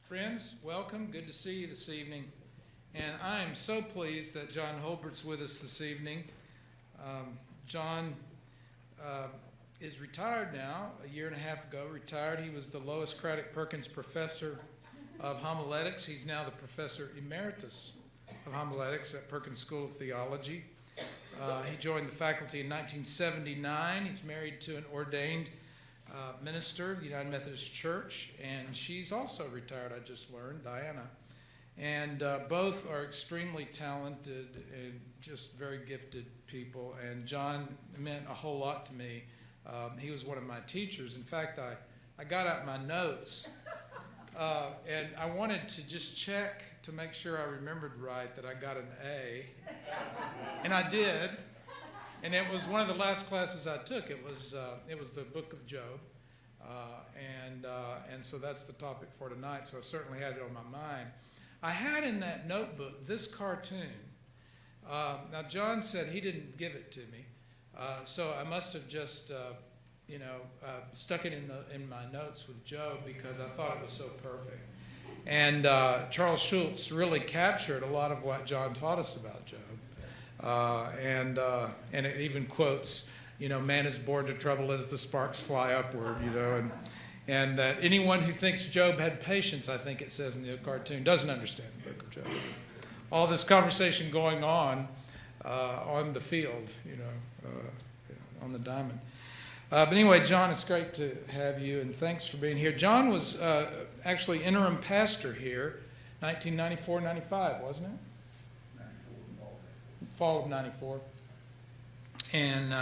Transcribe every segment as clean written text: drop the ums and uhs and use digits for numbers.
Friends, welcome. Good to see you this evening. And I am so pleased that John Holbert's with us this evening. John is retired now, a year and a half ago, retired. He was the Lois Craddock Perkins Professor of Homiletics. He's now the Professor Emeritus of Homiletics at Perkins School of Theology. He joined the faculty in 1979. He's married to an ordained minister of the United Methodist Church, and she's also retired, I just learned, Diana. And both are extremely talented and just very gifted people, and John meant a whole lot to me. He was one of my teachers. In fact, I got out my notes, and I wanted to just check to make sure I remembered right that I got an A, and I did. And it was one of the last classes I took. It was the book of Job, and so that's the topic for tonight. So I certainly had it on my mind. I had in that notebook this cartoon. Now John said he didn't give it to me, so I must have just stuck it in my notes with Job because I thought it was so perfect. And Charles Schulz really captured a lot of what John taught us about Job. And it even quotes, man is born to trouble as the sparks fly upward, and that anyone who thinks Job had patience, I think it says in the cartoon, doesn't understand the book of Job. All this conversation going on the field, on the diamond. But anyway, John, it's great to have you, and thanks for being here. John was actually interim pastor here, 1994-95, wasn't it? Fall of 94, and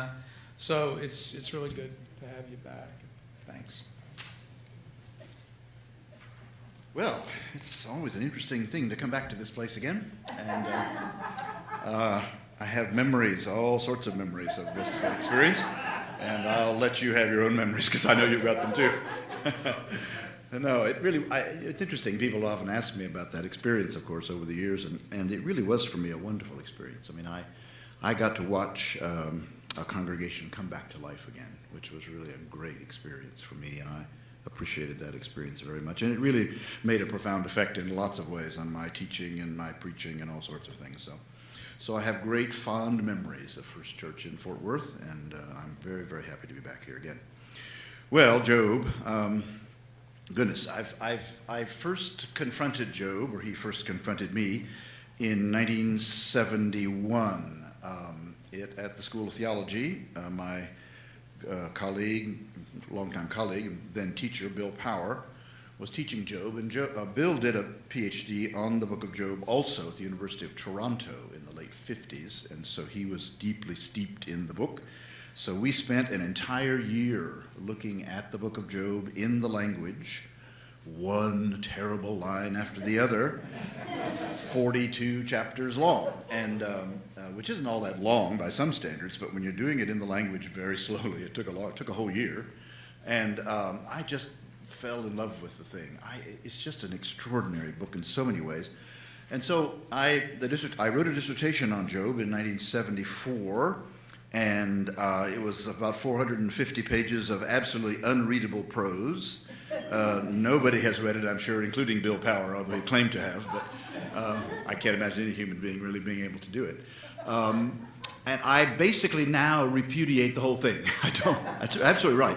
so it's really good to have you back. Thanks. Well, it's always an interesting thing to come back to this place again, and I have memories, all sorts of memories of this experience, and I'll let you have your own memories because I know you've got them too. No, it's interesting. People often ask me about that experience, of course, over the years, and it really was for me a wonderful experience. I mean, I got to watch a congregation come back to life again, which was really a great experience for me, and I appreciated that experience very much. And it really made a profound effect in lots of ways on my teaching and my preaching and all sorts of things. So I have great fond memories of First Church in Fort Worth, and I'm very, very happy to be back here again. Well, Job. Goodness, I first confronted Job, or he first confronted me, in 1971 at the School of Theology. My colleague, longtime colleague, then teacher, Bill Power, was teaching Job, and Bill did a PhD on the book of Job also at the University of Toronto in the late 50s, and so he was deeply steeped in the book. So we spent an entire year looking at the book of Job in the language, one terrible line after the other, 42 chapters long, and which isn't all that long by some standards, but when you're doing it in the language very slowly, it took a whole year, and I just fell in love with the thing. It's just an extraordinary book in so many ways. And so I wrote a dissertation on Job in 1974, and it was about 450 pages of absolutely unreadable prose. Nobody has read it, I'm sure, including Bill Power, although he claimed to have, but I can't imagine any human being really being able to do it. And I basically now repudiate the whole thing. That's absolutely right.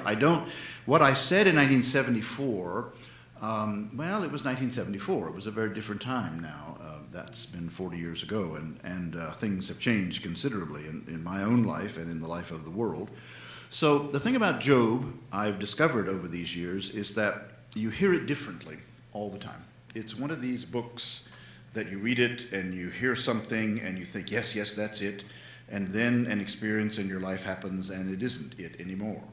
What I said in 1974, well, it was 1974. It was a very different time now. That's been 40 years ago, and things have changed considerably in my own life and in the life of the world. So the thing about Job I've discovered over these years is that you hear it differently all the time. It's one of these books that you read it and you hear something and you think, yes, that's it, and then an experience in your life happens and it isn't it anymore.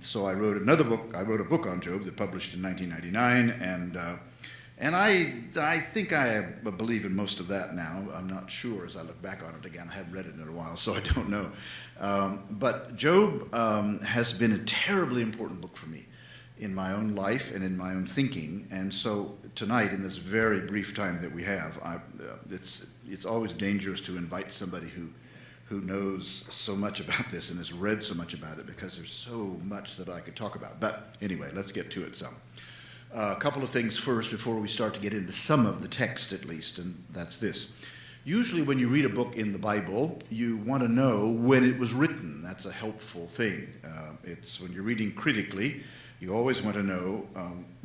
So I wrote another book. I wrote a book on Job that published in 1999, and I think I believe in most of that now. I'm not sure as I look back on it again. I haven't read it in a while, so I don't know. But Job has been a terribly important book for me in my own life and in my own thinking. And so tonight, in this very brief time that we have, it's always dangerous to invite somebody who knows so much about this and has read so much about it, because there's so much that I could talk about. But anyway, let's get to it some. A couple of things first before we start to get into some of the text at least, and that's this. Usually when you read a book in the Bible, you want to know when it was written. That's a helpful thing. It's when you're reading critically, you always want to know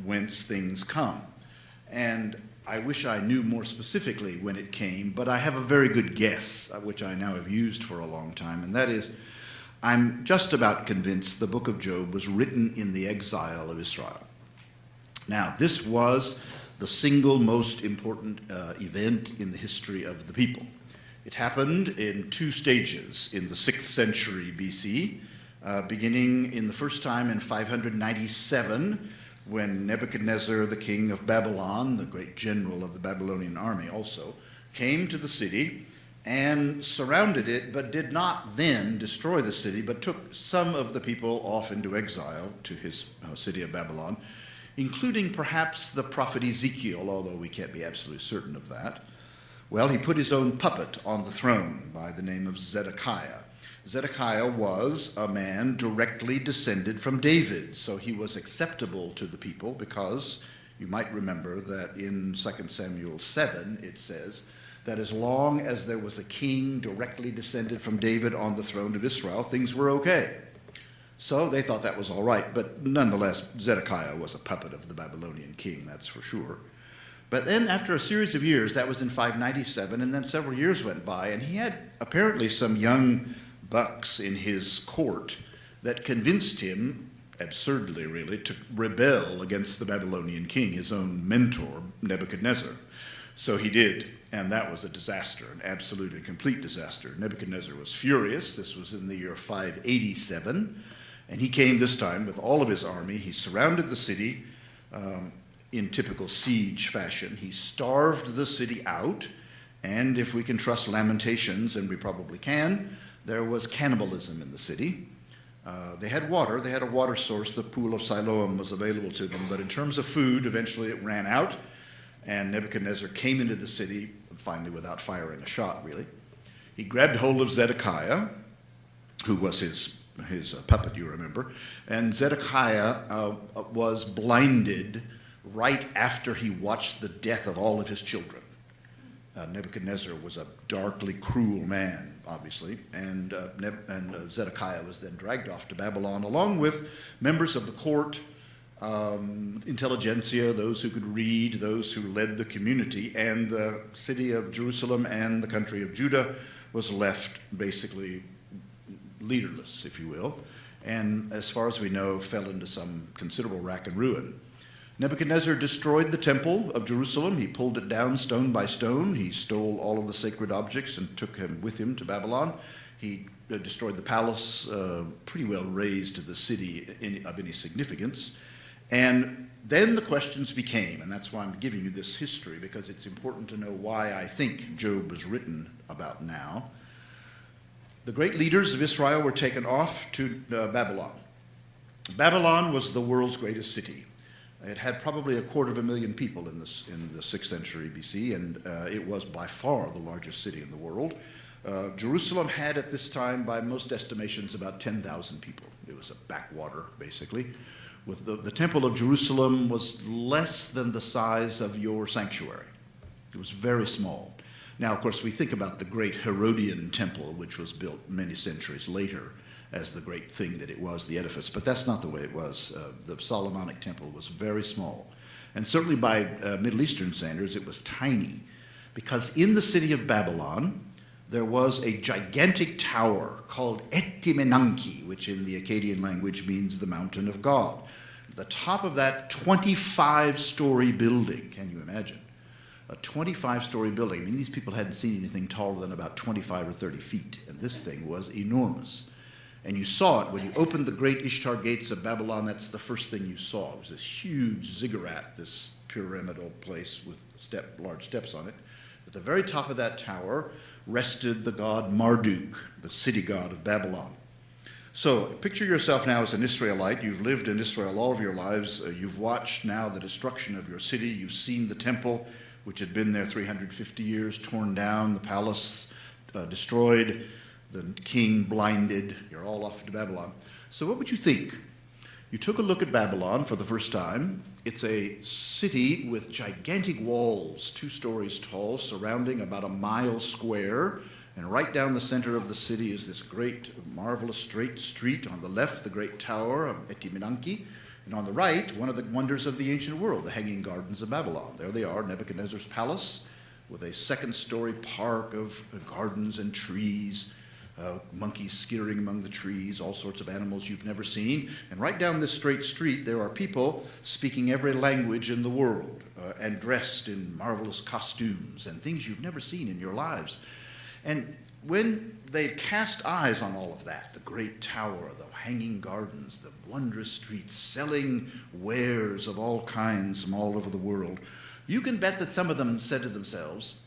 whence things come. And I wish I knew more specifically when it came, but I have a very good guess, which I now have used for a long time, and that is, I'm just about convinced the book of Job was written in the exile of Israel. Now, this was the single most important event in the history of the people. It happened in two stages in the 6th century BC, beginning in the first time in 597, when Nebuchadnezzar, the king of Babylon, the great general of the Babylonian army also, came to the city and surrounded it, but did not then destroy the city, but took some of the people off into exile to his city of Babylon, including perhaps the prophet Ezekiel, although we can't be absolutely certain of that. Well, he put his own puppet on the throne by the name of Zedekiah. Zedekiah was a man directly descended from David, so he was acceptable to the people because you might remember that in 2 Samuel 7 it says that as long as there was a king directly descended from David on the throne of Israel, things were okay. So they thought that was all right, but nonetheless, Zedekiah was a puppet of the Babylonian king, that's for sure. But then after a series of years, that was in 597, and then several years went by, and he had apparently some young bucks in his court that convinced him, absurdly really, to rebel against the Babylonian king, his own mentor, Nebuchadnezzar. So he did, and that was a disaster, an absolute and complete disaster. Nebuchadnezzar was furious. This was in the year 587. And he came this time with all of his army. He surrounded the city in typical siege fashion. He starved the city out, and if we can trust Lamentations, and we probably can, there was cannibalism in the city. They had water. They had a water source. The pool of Siloam was available to them. But in terms of food, eventually it ran out, and Nebuchadnezzar came into the city, finally without firing a shot, really. He grabbed hold of Zedekiah, who was his puppet, you remember, and Zedekiah was blinded right after he watched the death of all of his children. Nebuchadnezzar was a darkly cruel man, obviously, and Zedekiah was then dragged off to Babylon along with members of the court, intelligentsia, those who could read, those who led the community, and the city of Jerusalem and the country of Judah was left basically leaderless, if you will, and as far as we know, fell into some considerable rack and ruin. Nebuchadnezzar destroyed the temple of Jerusalem. He pulled it down stone by stone. He stole all of the sacred objects and took him with him to Babylon. He destroyed the palace, pretty well razed the city of any significance. And then the questions became, and that's why I'm giving you this history, because it's important to know why I think Job was written about now. The great leaders of Israel were taken off to Babylon. Babylon was the world's greatest city. It had probably 250,000 people in the 6th century BC, and it was by far the largest city in the world. Jerusalem had at this time, by most estimations, about 10,000 people. It was a backwater, basically. With the Temple of Jerusalem was less than the size of your sanctuary. It was very small. Now, of course, we think about the great Herodian temple, which was built many centuries later as the great thing that it was, the edifice. But that's not the way it was. The Solomonic temple was very small. And certainly by Middle Eastern standards, it was tiny. Because in the city of Babylon, there was a gigantic tower called Etimenanki, which in the Akkadian language means the mountain of God. The top of that 25-story building, can you imagine? A 25-story building. I mean, these people hadn't seen anything taller than about 25 or 30 feet, and this thing was enormous. And you saw it when you opened the great Ishtar gates of Babylon. That's the first thing you saw. It was this huge ziggurat, this pyramidal place with large steps on it. At the very top of that tower rested the god Marduk, the city god of Babylon. So picture yourself now as an Israelite. You've lived in Israel all of your lives. You've watched now the destruction of your city. You've seen the temple, which had been there 350 years, torn down, the palace destroyed, the king blinded. You're all off to Babylon. So what would you think you took a look at Babylon for the first time, it's a city with gigantic walls, 2 stories tall, surrounding about a mile square. And right down the center of the city is this great, marvelous straight street. On the left, the great tower of Etiminanki. And on the right, one of the wonders of the ancient world, the Hanging Gardens of Babylon. There they are, Nebuchadnezzar's palace, with a 2nd-story park of gardens and trees, monkeys skittering among the trees, all sorts of animals you've never seen. And right down this straight street, there are people speaking every language in the world and dressed in marvelous costumes and things you've never seen in your lives. And when they cast eyes on all of that, the great tower, the hanging gardens, the wondrous streets, selling wares of all kinds from all over the world, you can bet that some of them said to themselves,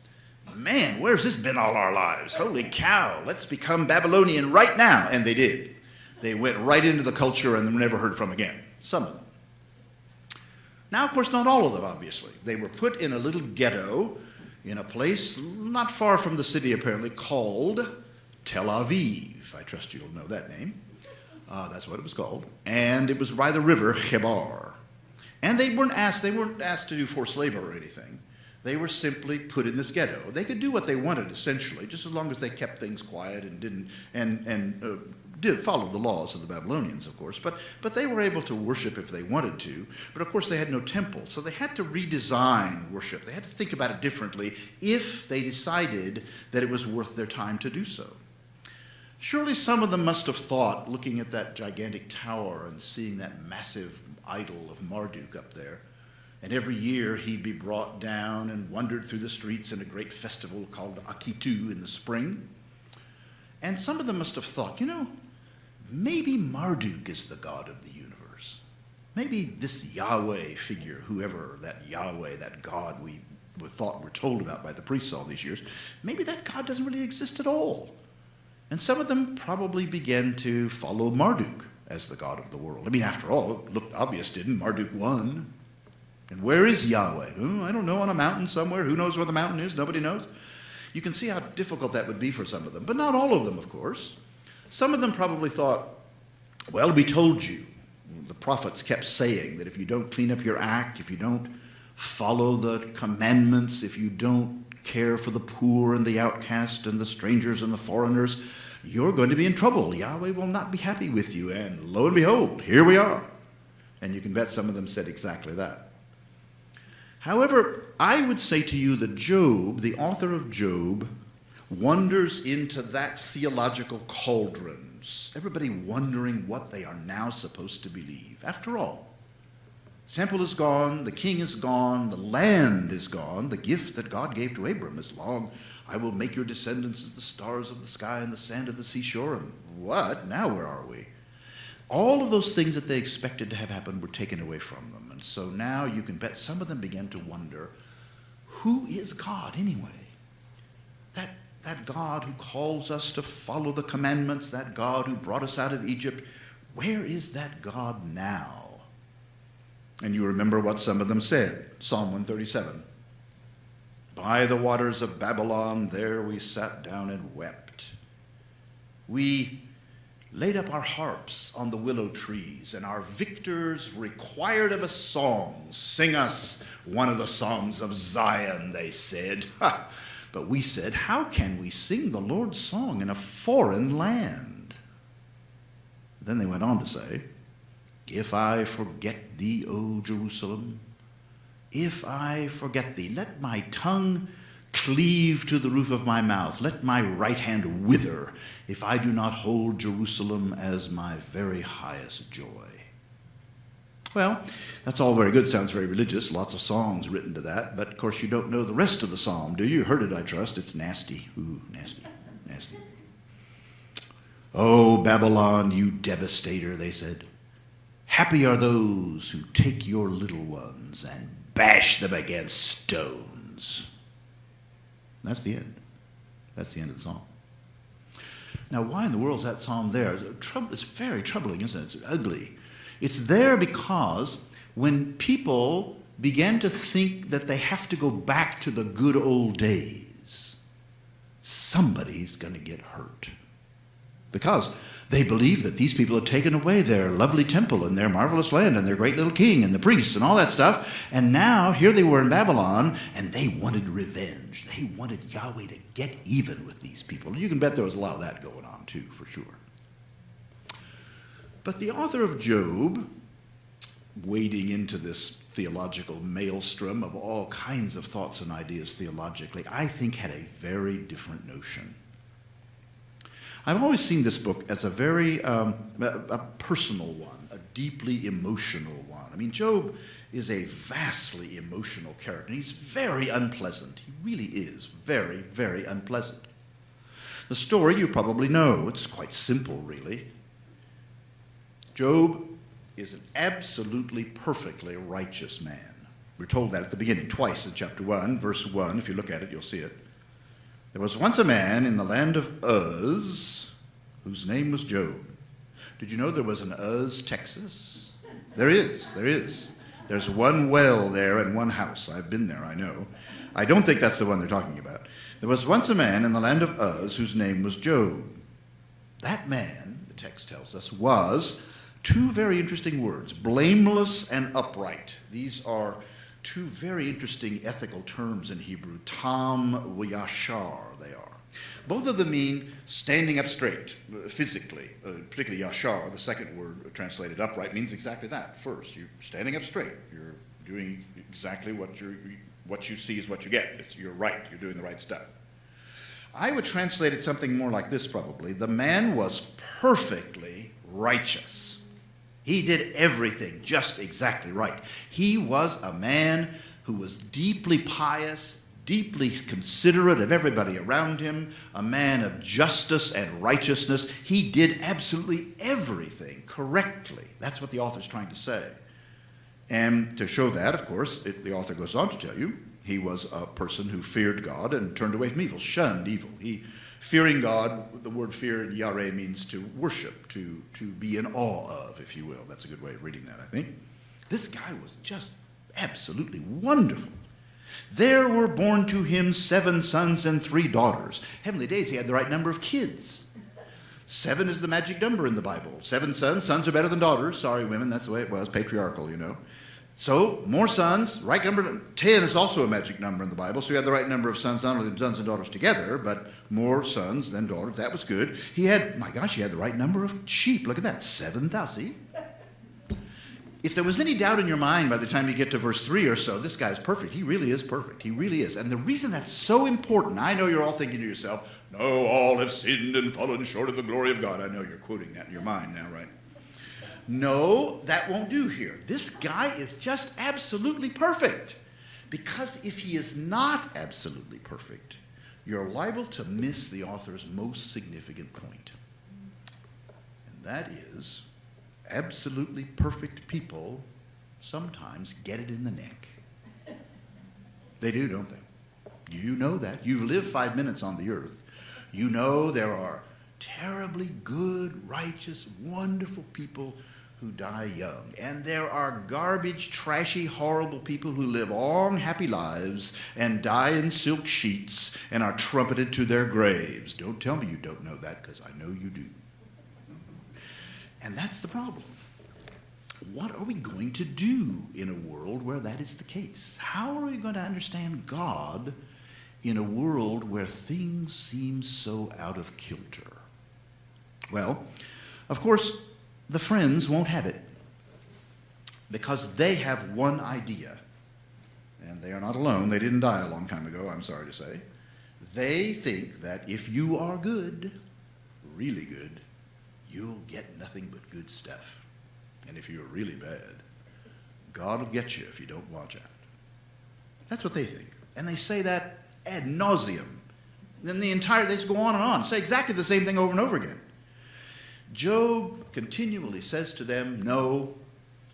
man, where's this been all our lives? Holy cow, let's become Babylonian right now. And they did. They went right into the culture and were never heard from again. Some of them. Now, of course, not all of them, obviously. They were put in a little ghetto in a place not far from the city, apparently, called Tel Aviv. I trust you'll know that name. That's what it was called. And it was by the river Chebar. And they weren't asked to do forced labor or anything. They were simply put in this ghetto. They could do what they wanted, essentially, just as long as they kept things quiet and did follow the laws of the Babylonians, of course. But they were able to worship if they wanted to. But of course, they had no temple, so they had to redesign worship. They had to think about it differently if they decided that it was worth their time to do so. Surely some of them must have thought, looking at that gigantic tower and seeing that massive idol of Marduk up there, and every year he'd be brought down and wandered through the streets in a great festival called Akitu in the spring. And some of them must have thought, maybe Marduk is the god of the universe. Maybe this Yahweh figure, whoever that Yahweh, that god we're told about by the priests all these years, maybe that god doesn't really exist at all. And some of them probably began to follow Marduk as the god of the world. I mean, after all, it looked obvious, didn't Marduk won? And where is Yahweh? Oh, I don't know, on a mountain somewhere. Who knows where the mountain is? Nobody knows. You can see how difficult that would be for some of them, but not all of them, of course. Some of them probably thought, well, we told you. The prophets kept saying that if you don't clean up your act, if you don't follow the commandments, if you don't care for the poor and the outcast and the strangers and the foreigners, you're going to be in trouble. Yahweh will not be happy with you. And lo and behold, here we are. And you can bet some of them said exactly that. However, I would say to you that Job, the author of Job, wanders into that theological cauldrons, everybody wondering what they are now supposed to believe. After all, the temple is gone, the king is gone, the land is gone, the gift that God gave to Abram is long. I will make your descendants as the stars of the sky and the sand of the seashore. And what? Now where are we? All of those things that they expected to have happen were taken away from them. And so now you can bet some of them began to wonder, who is God anyway? That God who calls us to follow the commandments, that God who brought us out of Egypt, where is that God now? And you remember what some of them said, Psalm 137. By the waters of Babylon, there we sat down and wept. We laid up our harps on the willow trees, and our victors required of us songs. Sing us one of the songs of Zion, they said. But we said, how can we sing the Lord's song in a foreign land? Then they went on to say, if I forget thee, O Jerusalem, if I forget thee, let my tongue cleave to the roof of my mouth. Let my right hand wither if I do not hold Jerusalem as my very highest joy. Well, that's all very good. Sounds very religious. Lots of songs written to that. But, of course, you don't know the rest of the psalm, do you? You heard it, I trust. It's nasty. Ooh, nasty, nasty. Oh, Babylon, you devastator, they said. Happy are those who take your little ones and bash them against stones. That's the end. That's the end of the psalm. Now, why in the world is that psalm there? It's very troubling, isn't it? It's ugly. It's there because when people began to think that they have to go back to the good old days, somebody's going to get hurt. Because They believed that these people had taken away their lovely temple and their marvelous land and their great little king and the priests and all that stuff. And now here they were in Babylon, and they wanted revenge. They wanted Yahweh to get even with these people. And you can bet there was a lot of that going on too, for sure. But the author of Job, wading into this theological maelstrom of all kinds of thoughts and ideas theologically, I think had a very different notion. I've always seen this book as a very a personal one, a deeply emotional one. I mean, Job is a vastly emotional character. He's very unpleasant. He really is very, very unpleasant. The story you probably know. It's quite simple, really. Job is an absolutely perfectly righteous man. We're told that at the beginning, twice in chapter 1, verse 1. If you look at it, you'll see it. There was once a man in the land of Uz, whose name was Job. Did you know there was an Uz, Texas? There is. There's one well there and one house. I've been there, I know. I don't think that's the one they're talking about. There was once a man in the land of Uz whose name was Job. That man, the text tells us, was two very interesting words, blameless and upright. These are two very interesting ethical terms in Hebrew, tam v'yashar they are. Both of them mean standing up straight, physically, particularly yashar, the second word translated upright, means exactly that. First, you're standing up straight. You're doing exactly what you see is what you get. You're right. You're doing the right stuff. I would translate it something more like this probably. The man was perfectly righteous. He did everything just exactly right. He was a man who was deeply pious, deeply considerate of everybody around him, a man of justice and righteousness. He did absolutely everything correctly. That's what the author's trying to say. And to show that, of course, the author goes on to tell you, he was a person who feared God and turned away from evil, shunned evil. Fearing God, the word fear in Yareh means to worship, to be in awe of, if you will. That's a good way of reading that, I think. This guy was just absolutely wonderful. There were born to him 7 sons and 3 daughters. Heavenly days, he had the right number of kids. 7 is the magic number in the Bible. 7 sons are better than daughters. Sorry, women, that's the way it was, patriarchal, you know. So, more sons, right number, 10 is also a magic number in the Bible, so he had the right number of sons, not only sons and daughters together, but more sons than daughters. That was good. He had, my gosh, he had the right number of sheep. Look at that, 7,000. See? If there was any doubt in your mind by the time you get to verse 3 or so, this guy's perfect. He really is perfect. He really is. And the reason that's so important, I know you're all thinking to yourself, no, all have sinned and fallen short of the glory of God. I know you're quoting that in your mind now, right? No, that won't do here. This guy is just absolutely perfect. Because if he is not absolutely perfect, you're liable to miss the author's most significant point. And that is, absolutely perfect people sometimes get it in the neck. They do, don't they? You know that. You've lived 5 minutes on the earth. You know there are terribly good, righteous, wonderful people who die young. And there are garbage, trashy, horrible people who live long, happy lives and die in silk sheets and are trumpeted to their graves. Don't tell me you don't know that, because I know you do. And that's the problem. What are we going to do in a world where that is the case? How are we going to understand God in a world where things seem so out of kilter? Well, of course, the friends won't have it, because they have one idea, and they are not alone. They didn't die a long time ago, I'm sorry to say. They think that if you are good, really good, you'll get nothing but good stuff. And if you're really bad, God will get you if you don't watch out. That's what they think. And they say that ad nauseum. Then they just go on and on, say exactly the same thing over and over again. Job continually says to them, no,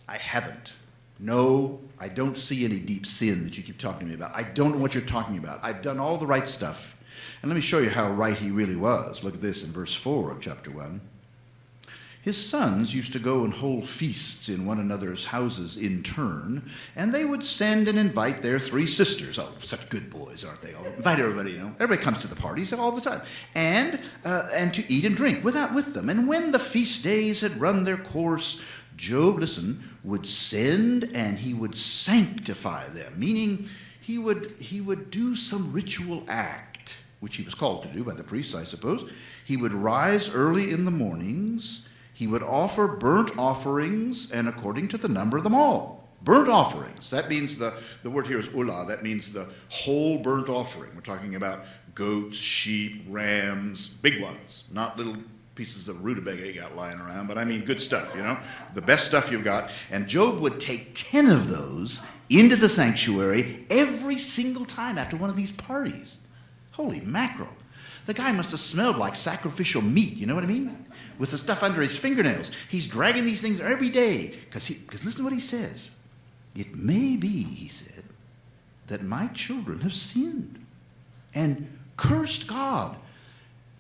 I haven't. No, I don't see any deep sin that you keep talking to me about. I don't know what you're talking about. I've done all the right stuff. And let me show you how right he really was. Look at this in verse 4 of chapter 1. his sons used to go and hold feasts in one another's houses in turn, and they would send and invite their 3 sisters. Oh, such good boys, aren't they? Invite everybody, Everybody comes to the parties all the time. And to eat and drink with them. And when the feast days had run their course, Job, listen, would send and he would sanctify them, meaning he would do some ritual act, which he was called to do by the priests, I suppose. He would rise early in the mornings. He would offer burnt offerings, and according to the number of them all. Burnt offerings. That means the word here is ulah. That means the whole burnt offering. We're talking about goats, sheep, rams, big ones, not little pieces of rutabaga you got lying around, but I mean good stuff, the best stuff you've got. And Job would take 10 of those into the sanctuary every single time after one of these parties. Holy mackerel. The guy must have smelled like sacrificial meat, you know what I mean? With the stuff under his fingernails. He's dragging these things every day. Because listen to what he says. It may be, he said, that my children have sinned and cursed God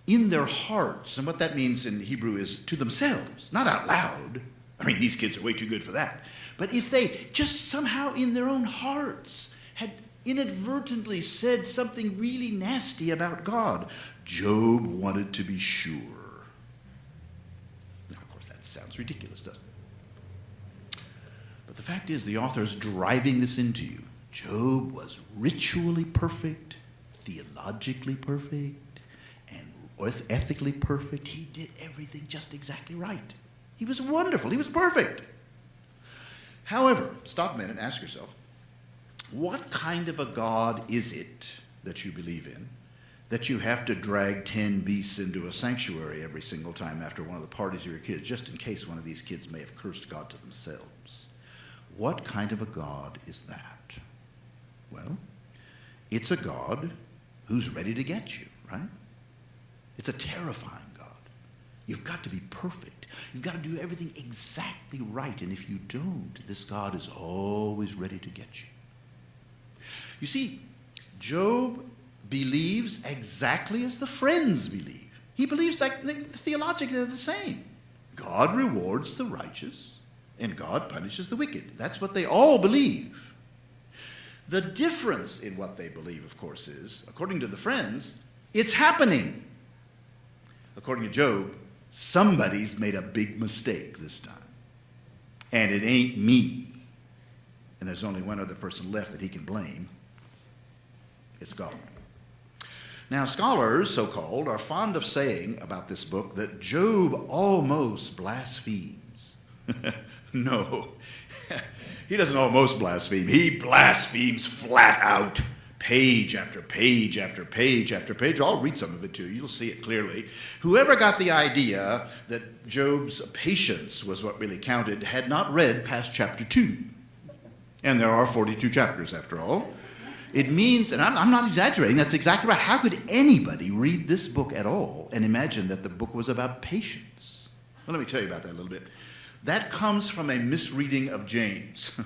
in their hearts. And what that means in Hebrew is to themselves, not out loud. I mean, these kids are way too good for that. But if they just somehow in their own hearts had inadvertently said something really nasty about God, Job wanted to be sure. Now, of course, that sounds ridiculous, doesn't it? But the fact is, the author is driving this into you. Job was ritually perfect, theologically perfect, and ethically perfect. He did everything just exactly right. He was wonderful. He was perfect. However, stop a minute and ask yourself, what kind of a God is it that you believe in that you have to drag 10 beasts into a sanctuary every single time after one of the parties of your kids, just in case one of these kids may have cursed God to themselves? What kind of a God is that? Well, it's a God who's ready to get you, right? It's a terrifying God. You've got to be perfect. You've got to do everything exactly right. And if you don't, this God is always ready to get you. You see, Job believes exactly as the friends believe. He believes that theologically they're the same. God rewards the righteous and God punishes the wicked. That's what they all believe. The difference in what they believe, of course, is, according to the friends, it's happening. According to Job, somebody's made a big mistake this time. And it ain't me. And there's only one other person left that he can blame. It's God. Now, scholars, so-called, are fond of saying about this book that Job almost blasphemes. No, he doesn't almost blaspheme. He blasphemes flat out, page after page after page after page. I'll read some of it to you. You'll see it clearly. Whoever got the idea that Job's patience was what really counted had not read past chapter 2. And there are 42 chapters, after all. It means, and I'm not exaggerating, that's exactly right. How could anybody read this book at all and imagine that the book was about patience? Well, let me tell you about that a little bit. That comes from a misreading of James.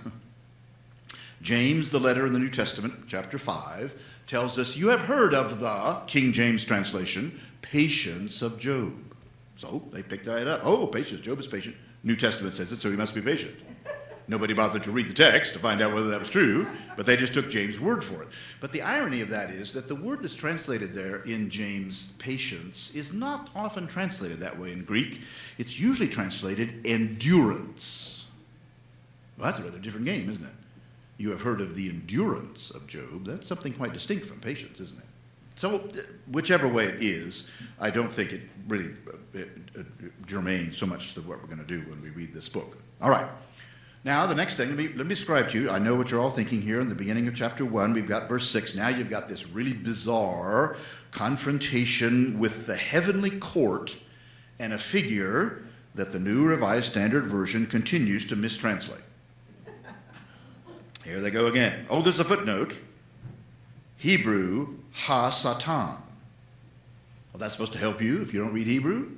James, the letter in the New Testament, chapter 5, tells us, you have heard of the, King James translation, patience of Job. So they picked that up. Oh, patience, Job is patient. New Testament says it, so he must be patient. Nobody bothered to read the text to find out whether that was true, but they just took James' word for it. But the irony of that is that the word that's translated there in James, patience, is not often translated that way in Greek. It's usually translated endurance. Well, that's a rather different game, isn't it? You have heard of the endurance of Job. That's something quite distinct from patience, isn't it? So whichever way it is, I don't think it really germane so much to what we're going to do when we read this book. All right. Now, the next thing, let me describe to you. I know what you're all thinking here in the beginning of chapter 1. We've got verse 6. Now you've got this really bizarre confrontation with the heavenly court and a figure that the New Revised Standard Version continues to mistranslate. Here they go again. Oh, there's a footnote. Hebrew, ha-satan. Well, that's supposed to help you if you don't read Hebrew?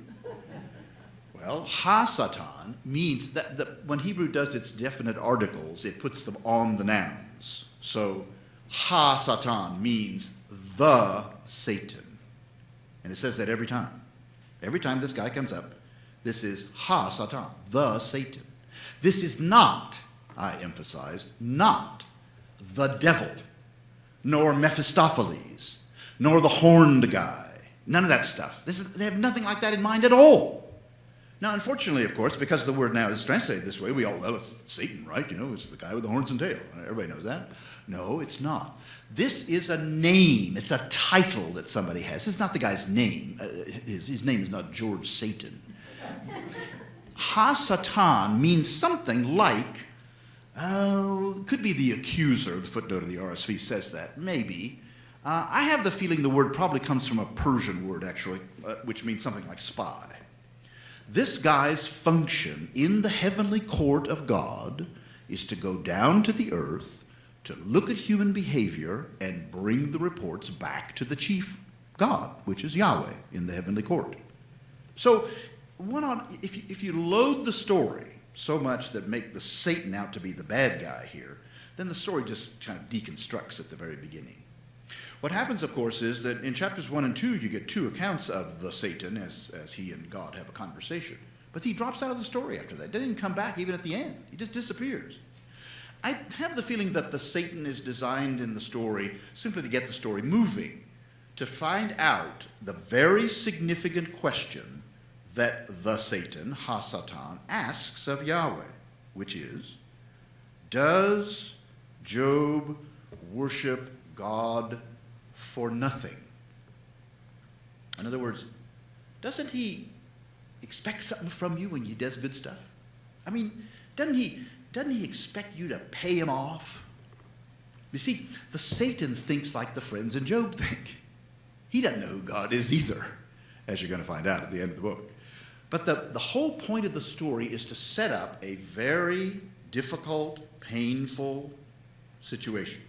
Well, ha-satan means that when Hebrew does its definite articles, it puts them on the nouns. So ha-satan means the Satan. And it says that every time. Every time this guy comes up, This is Ha-Satan, the Satan. This is not, I emphasize, not the devil, nor Mephistopheles, nor the horned guy. None of that stuff. They have nothing like that in mind at all. Now, unfortunately, of course, because the word now is translated this way, we all, well, it's Satan, right? You know, it's the guy with the horns and tail. Everybody knows that. No, it's not. This is a name. It's a title that somebody has. It's not the guy's name. His name is not George Satan. Ha-Satan means something like, could be the accuser. The footnote of the RSV says that. Maybe. I have the feeling the word probably comes from a Persian word, actually, which means something like spy. This guy's function in the heavenly court of God is to go down to the earth, to look at human behavior, and bring the reports back to the chief God, which is Yahweh in the heavenly court. So, if you load the story so much that make the Satan out to be the bad guy here, then the story just kind of deconstructs at the very beginning. What happens, of course, is that in chapters 1 and 2, you get two accounts of the Satan as he and God have a conversation. But he drops out of the story after that. Doesn't even come back even at the end. He just disappears. I have the feeling that the Satan is designed in the story simply to get the story moving, to find out the very significant question that the Satan, Ha-Satan, asks of Yahweh, which is, does Job worship God for nothing? In other words, doesn't he expect something from you when he does good stuff? I mean, doesn't he expect you to pay him off? You see, the Satan thinks like the friends in Job think. He doesn't know who God is either, as you're going to find out at the end of the book. But the whole point of the story is to set up a very difficult, painful situation.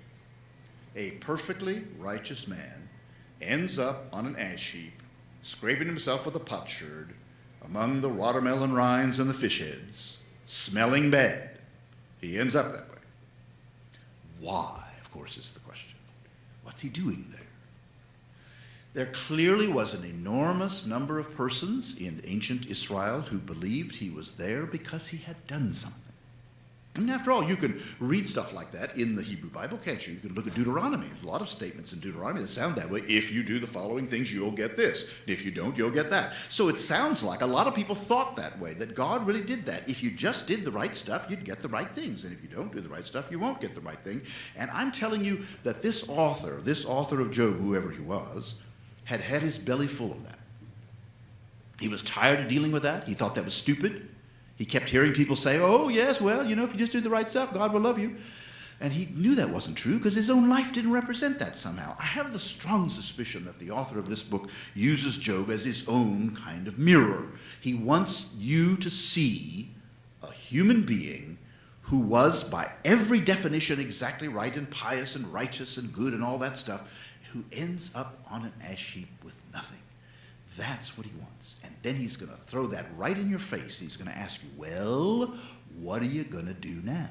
A perfectly righteous man ends up on an ash heap, scraping himself with a potsherd among the watermelon rinds and the fish heads, smelling bad. He ends up that way. Why, of course, is the question. What's he doing there? There clearly was an enormous number of persons in ancient Israel who believed he was there because he had done something. I mean, after all, you can read stuff like that in the Hebrew Bible, can't you? You can look at Deuteronomy. There's a lot of statements in Deuteronomy that sound that way. If you do the following things, you'll get this. If you don't, you'll get that. So it sounds like a lot of people thought that way, that God really did that. If you just did the right stuff, you'd get the right things. And if you don't do the right stuff, you won't get the right thing. And I'm telling you that this author of Job, whoever he was, had had his belly full of that. He was tired of dealing with that. He thought that was stupid. He kept hearing people say, oh, yes, well, you know, if you just do the right stuff, God will love you. And he knew that wasn't true because his own life didn't represent that somehow. I have the strong suspicion that the author of this book uses Job as his own kind of mirror. He wants you to see a human being who was, by every definition, exactly right and pious and righteous and good and all that stuff, who ends up on an ash heap with nothing. That's what he wants. And then he's going to throw that right in your face. He's going to ask you, well, what are you going to do now?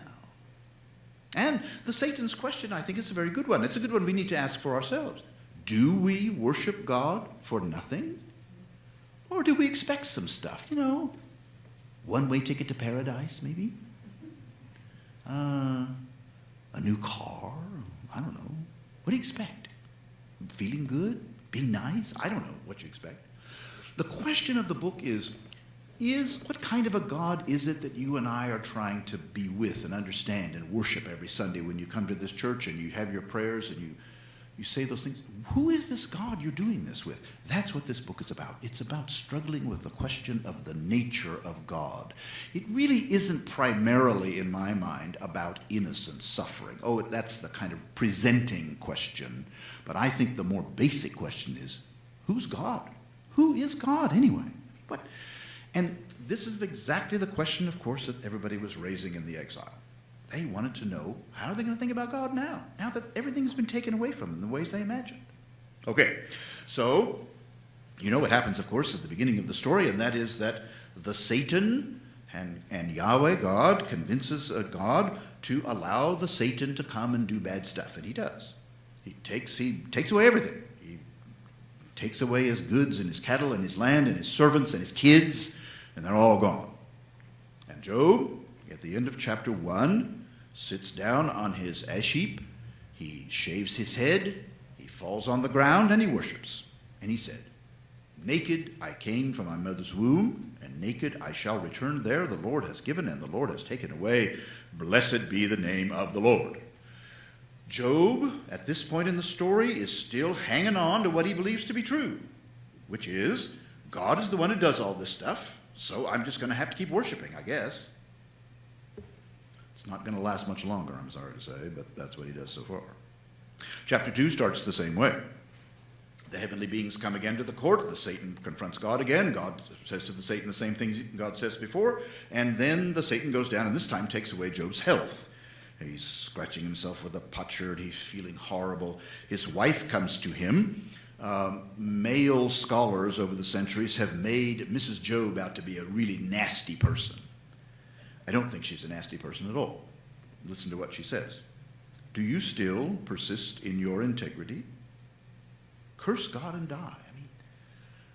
And the Satan's question, I think, is a very good one. It's a good one we need to ask for ourselves. Do we worship God for nothing? Or do we expect some stuff? You know, one-way ticket to paradise, maybe? A new car? I don't know. What do you expect? Feeling good? Being nice? I don't know what you expect. The question of the book is what kind of a God is it that you and I are trying to be with and understand and worship every Sunday when you come to this church and you have your prayers and you say those things? Who is this God you're doing this with? That's what this book is about. It's about struggling with the question of the nature of God. It really isn't primarily, in my mind, about innocent suffering. Oh, that's the kind of presenting question. But I think the more basic question is, who's God? Who is God anyway? What? And this is exactly the question, of course, that everybody was raising in the exile. They wanted to know, how are they going to think about God now that everything has been taken away from them in the ways they imagined? Okay, so you know what happens, of course, at the beginning of the story, and that is that the Satan and Yahweh, God, convinces God to allow the Satan to come and do bad stuff, and he does. He takes away everything. He takes away his goods and his cattle and his land and his servants and his kids, and they're all gone. And Job, at the end of chapter 1, sits down on his ash heap. He shaves his head, he falls on the ground, and he worships. And he said, naked I came from my mother's womb, and naked I shall return there. The Lord has given, and the Lord has taken away. Blessed be the name of the Lord. Job, at this point in the story, is still hanging on to what he believes to be true, which is, God is the one who does all this stuff, so I'm just going to have to keep worshiping, I guess. It's not going to last much longer, I'm sorry to say, but that's what he does so far. Chapter 2 starts the same way. The heavenly beings come again to the court. The Satan confronts God again. God says to the Satan the same things God says before. And then the Satan goes down and this time takes away Job's health. He's scratching himself with a potsherd. He's feeling horrible. His wife comes to him. Male scholars over the centuries have made Mrs. Job out to be a really nasty person. I don't think she's a nasty person at all. Listen to what she says. Do you still persist in your integrity? Curse God and die. I mean,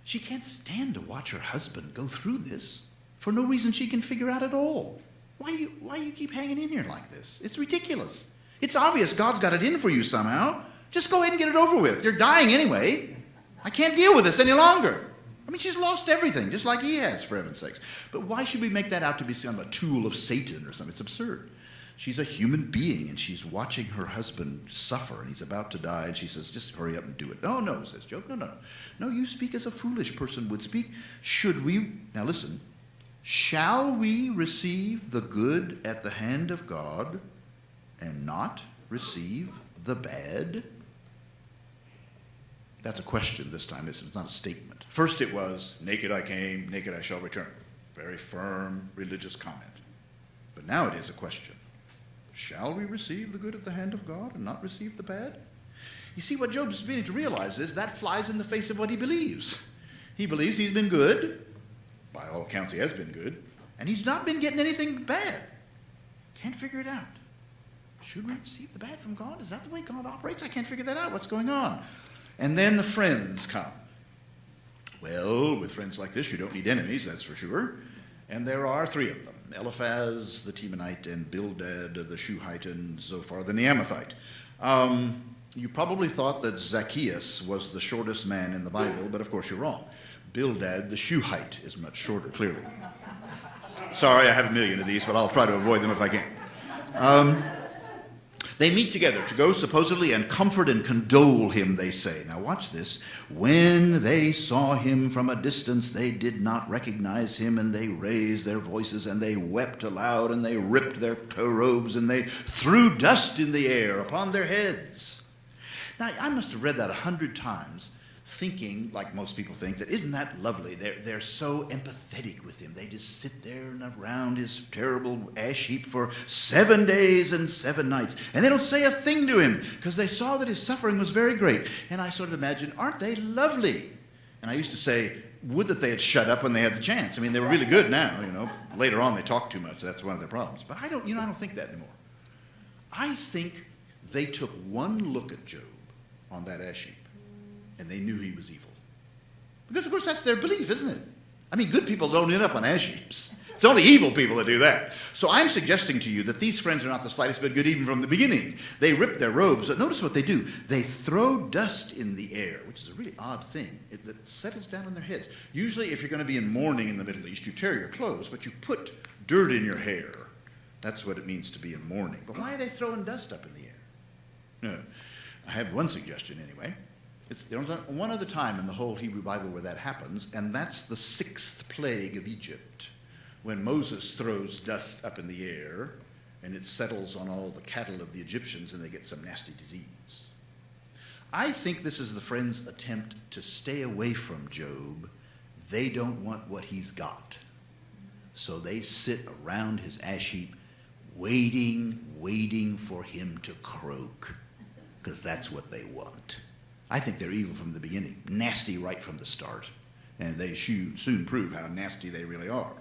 she can't stand to watch her husband go through this for no reason she can figure out at all. Why do you keep hanging in here like this? It's ridiculous. It's obvious God's got it in for you somehow. Just go ahead and get it over with. You're dying anyway. I can't deal with this any longer. I mean, she's lost everything, just like he has, for heaven's sakes. But why should we make that out to be some a tool of Satan or something? It's absurd. She's a human being, and she's watching her husband suffer, and he's about to die, and she says, just hurry up and do it. No, says Job. No. No, you speak as a foolish person would speak. Should we, now listen, shall we receive the good at the hand of God and not receive the bad? That's a question this time. It's not a statement. First it was, naked I came, naked I shall return. Very firm religious comment. But now it is a question. Shall we receive the good at the hand of God and not receive the bad? You see, what Job is beginning to realize is that flies in the face of what he believes. He believes he's been good. By all accounts, he has been good. And he's not been getting anything bad. Can't figure it out. Should we receive the bad from God? Is that the way God operates? I can't figure that out. What's going on? And then the friends come. Well, with friends like this, you don't need enemies, that's for sure. And there are 3 of them. Eliphaz the Temanite and Bildad the Shuhite and Zophar the Neamathite. You probably thought that Zacchaeus was the shortest man in the Bible, but of course you're wrong. Bildad the Shuhite is much shorter, clearly. Sorry, I have a million of these, but I'll try to avoid them if I can. They meet together to go supposedly and comfort and condole him, they say. Now watch this. When they saw him from a distance, they did not recognize him, and they raised their voices, and they wept aloud, and they ripped their robes, and they threw dust in the air upon their heads. Now, I must have read that 100 times, thinking, like most people think, that isn't that lovely? They're so empathetic with him. They just sit there and around his terrible ash heap for 7 days and 7 nights. And they don't say a thing to him because they saw that his suffering was very great. And I sort of imagine, aren't they lovely? And I used to say, would that they had shut up when they had the chance. I mean, they were really good now, you know. Later on, they talk too much. That's one of their problems. But I don't think that anymore. I think they took one look at Job on that ash heap, and they knew he was evil. Because, of course, that's their belief, isn't it? I mean, good people don't end up on ash heaps. It's only evil people that do that. So I'm suggesting to you that these friends are not the slightest bit good even from the beginning. They rip their robes. But notice what they do. They throw dust in the air, which is a really odd thing. It settles down on their heads. Usually, if you're going to be in mourning in the Middle East, you tear your clothes, but you put dirt in your hair. That's what it means to be in mourning. But why are they throwing dust up in the air? No. I have one suggestion anyway. There's one other time in the whole Hebrew Bible where that happens, and that's the 6th plague of Egypt, when Moses throws dust up in the air, and it settles on all the cattle of the Egyptians, and they get some nasty disease. I think this is the friends' attempt to stay away from Job. They don't want what he's got. So they sit around his ash heap, waiting for him to croak, because that's what they want. I think they're evil from the beginning, nasty right from the start, and they soon prove how nasty they really are.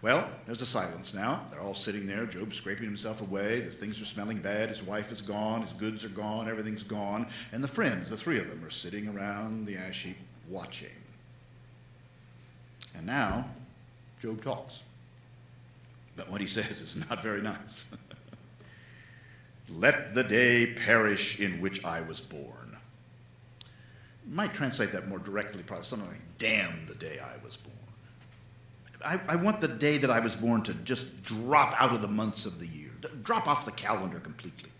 Well, there's a silence now. They're all sitting there, Job scraping himself away, the things are smelling bad, his wife is gone, his goods are gone, everything's gone, and the friends, the 3 of them, are sitting around the ash heap watching. And now, Job talks. But what he says is not very nice. Let the day perish in which I was born. You might translate that more directly, probably something like, damn the day I was born. I want the day that I was born to just drop out of the months of the year, drop off the calendar completely.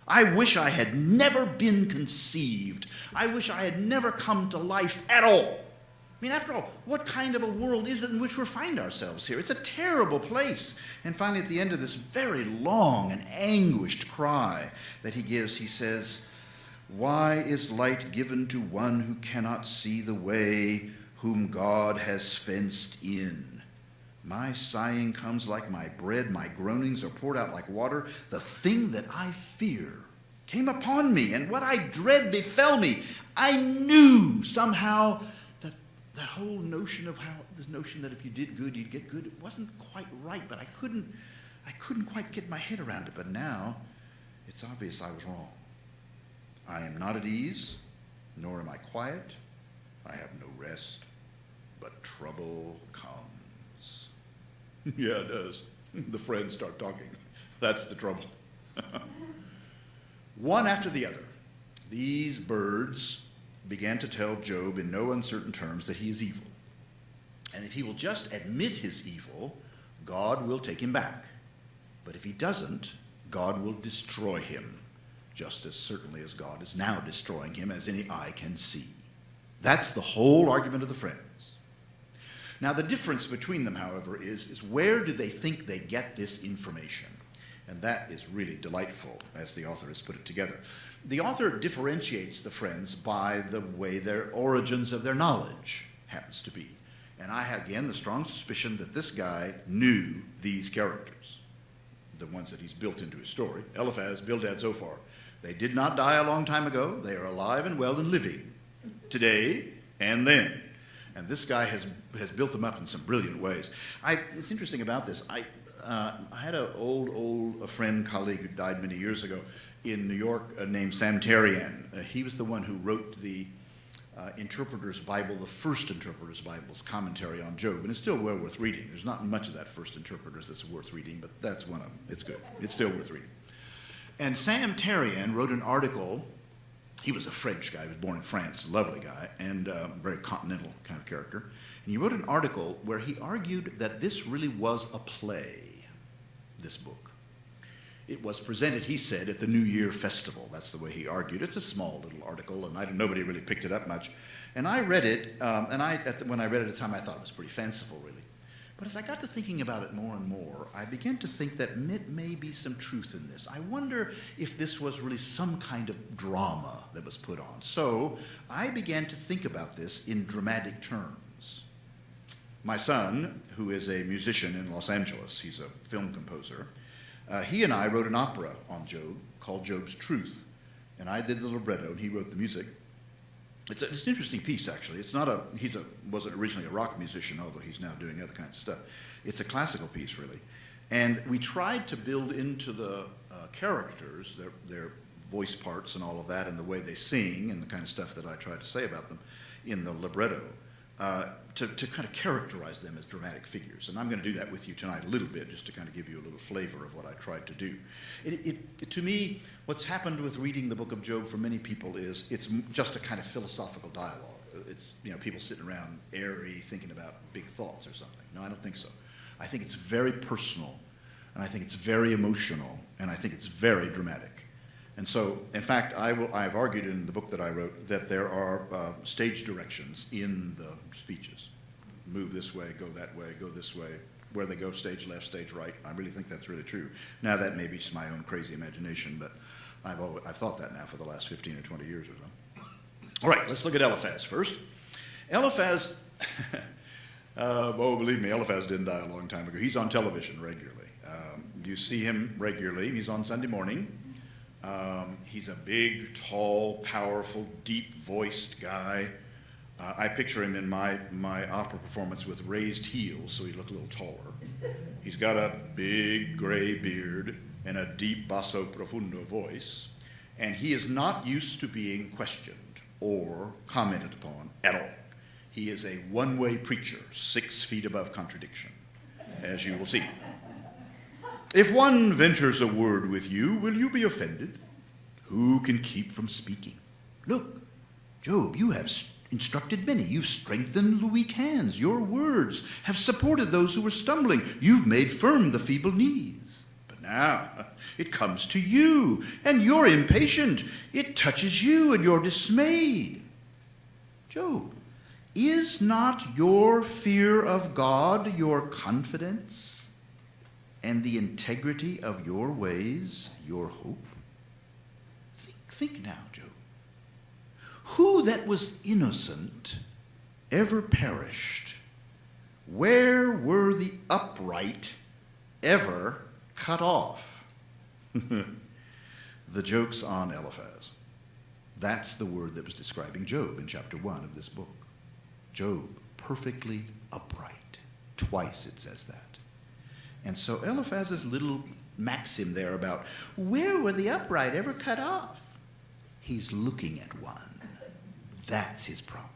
I wish I had never been conceived. I wish I had never come to life at all. I mean, after all, what kind of a world is it in which we find ourselves here? It's a terrible place. And finally, at the end of this very long and anguished cry that he gives, he says, why is light given to one who cannot see the way, whom God has fenced in? My sighing comes like my bread, my groanings are poured out like water. The thing that I fear came upon me, and what I dread befell me. I knew somehow that whole notion of this notion that if you did good, you'd get good, it wasn't quite right, but I couldn't quite get my head around it. But now it's obvious I was wrong. I am not at ease, nor am I quiet. I have no rest, but trouble comes. Yeah, it does. The friends start talking. That's the trouble. One after the other, these birds began to tell Job in no uncertain terms that he is evil. And if he will just admit his evil, God will take him back. But if he doesn't, God will destroy him, just as certainly as God is now destroying him, as any eye can see. That's the whole argument of the friends. Now, the difference between them, however, is where do they think they get this information? And that is really delightful, as the author has put it together. The author differentiates the friends by the way their origins of their knowledge happens to be. And I have, again, the strong suspicion that this guy knew these characters, the ones that he's built into his story, Eliphaz, Bildad, Zophar. They did not die a long time ago. They are alive and well and living today and then. And this guy has built them up in some brilliant ways. It's interesting about this. I had an old friend, colleague who died many years ago in New York named Sam Terrian. He was the one who wrote the Interpreter's Bible, the first Interpreter's Bible's commentary on Job. And it's still well worth reading. There's not much of that first Interpreter's that's worth reading, but that's one of them. It's good. It's still worth reading. And Sam Terrian wrote an article. He was a French guy. He was born in France, a lovely guy, and very continental kind of character. And he wrote an article where he argued that this really was a play, this book. It was presented, he said, at the New Year Festival. That's the way he argued. It's a small little article, and nobody really picked it up much. And I read it, when I read it at the time, I thought it was pretty fanciful, really. But as I got to thinking about it more and more, I began to think that it may be some truth in this. I wonder if this was really some kind of drama that was put on. So I began to think about this in dramatic terms. My son, who is a musician in Los Angeles, he's a film composer, he and I wrote an opera on Job called Job's Truth. And I did the libretto, and he wrote the music. It's an interesting piece, actually. It's not wasn't originally a rock musician, although he's now doing other kinds of stuff. It's a classical piece, really. And we tried to build into the characters, their voice parts and all of that, and the way they sing, and the kind of stuff that I tried to say about them in the libretto, to kind of characterize them as dramatic figures. And I'm going to do that with you tonight a little bit, just to kind of give you a little flavor of what I tried to do. To me, what's happened with reading the book of Job for many people is it's just a kind of philosophical dialogue. It's, people sitting around airy, thinking about big thoughts or something. No, I don't think so. I think it's very personal, and I think it's very emotional, and I think it's very dramatic. And so, in fact, I've argued in the book that I wrote that there are stage directions in the speeches. Move this way, go that way, go this way. Where they go, stage left, stage right. I really think that's really true. Now, that may be just my own crazy imagination, but I've thought that now for the last 15 or 20 years or so. All right, let's look at Eliphaz first. Eliphaz, believe me, Eliphaz didn't die a long time ago. He's on television regularly. You see him regularly. He's on Sunday morning. He's a big, tall, powerful, deep-voiced guy. I picture him in my opera performance with raised heels, so he looked a little taller. He's got a big gray beard and a deep basso profundo voice, and he is not used to being questioned or commented upon at all. He is a one-way preacher, 6 feet above contradiction, as you will see. If one ventures a word with you, will you be offended? Who can keep from speaking? Look, Job, you have instructed many. You've strengthened the weak hands. Your words have supported those who were stumbling. You've made firm the feeble knees. But now it comes to you, and you're impatient. It touches you, and you're dismayed. Job, is not your fear of God your confidence, and the integrity of your ways your hope? Think now, Job. Who that was innocent ever perished? Where were the upright ever cut off? The joke's on Eliphaz. That's the word that was describing Job in chapter 1 of this book. Job, perfectly upright. Twice it says that. And so Eliphaz's little maxim there about where were the upright ever cut off? He's looking at one. That's his problem.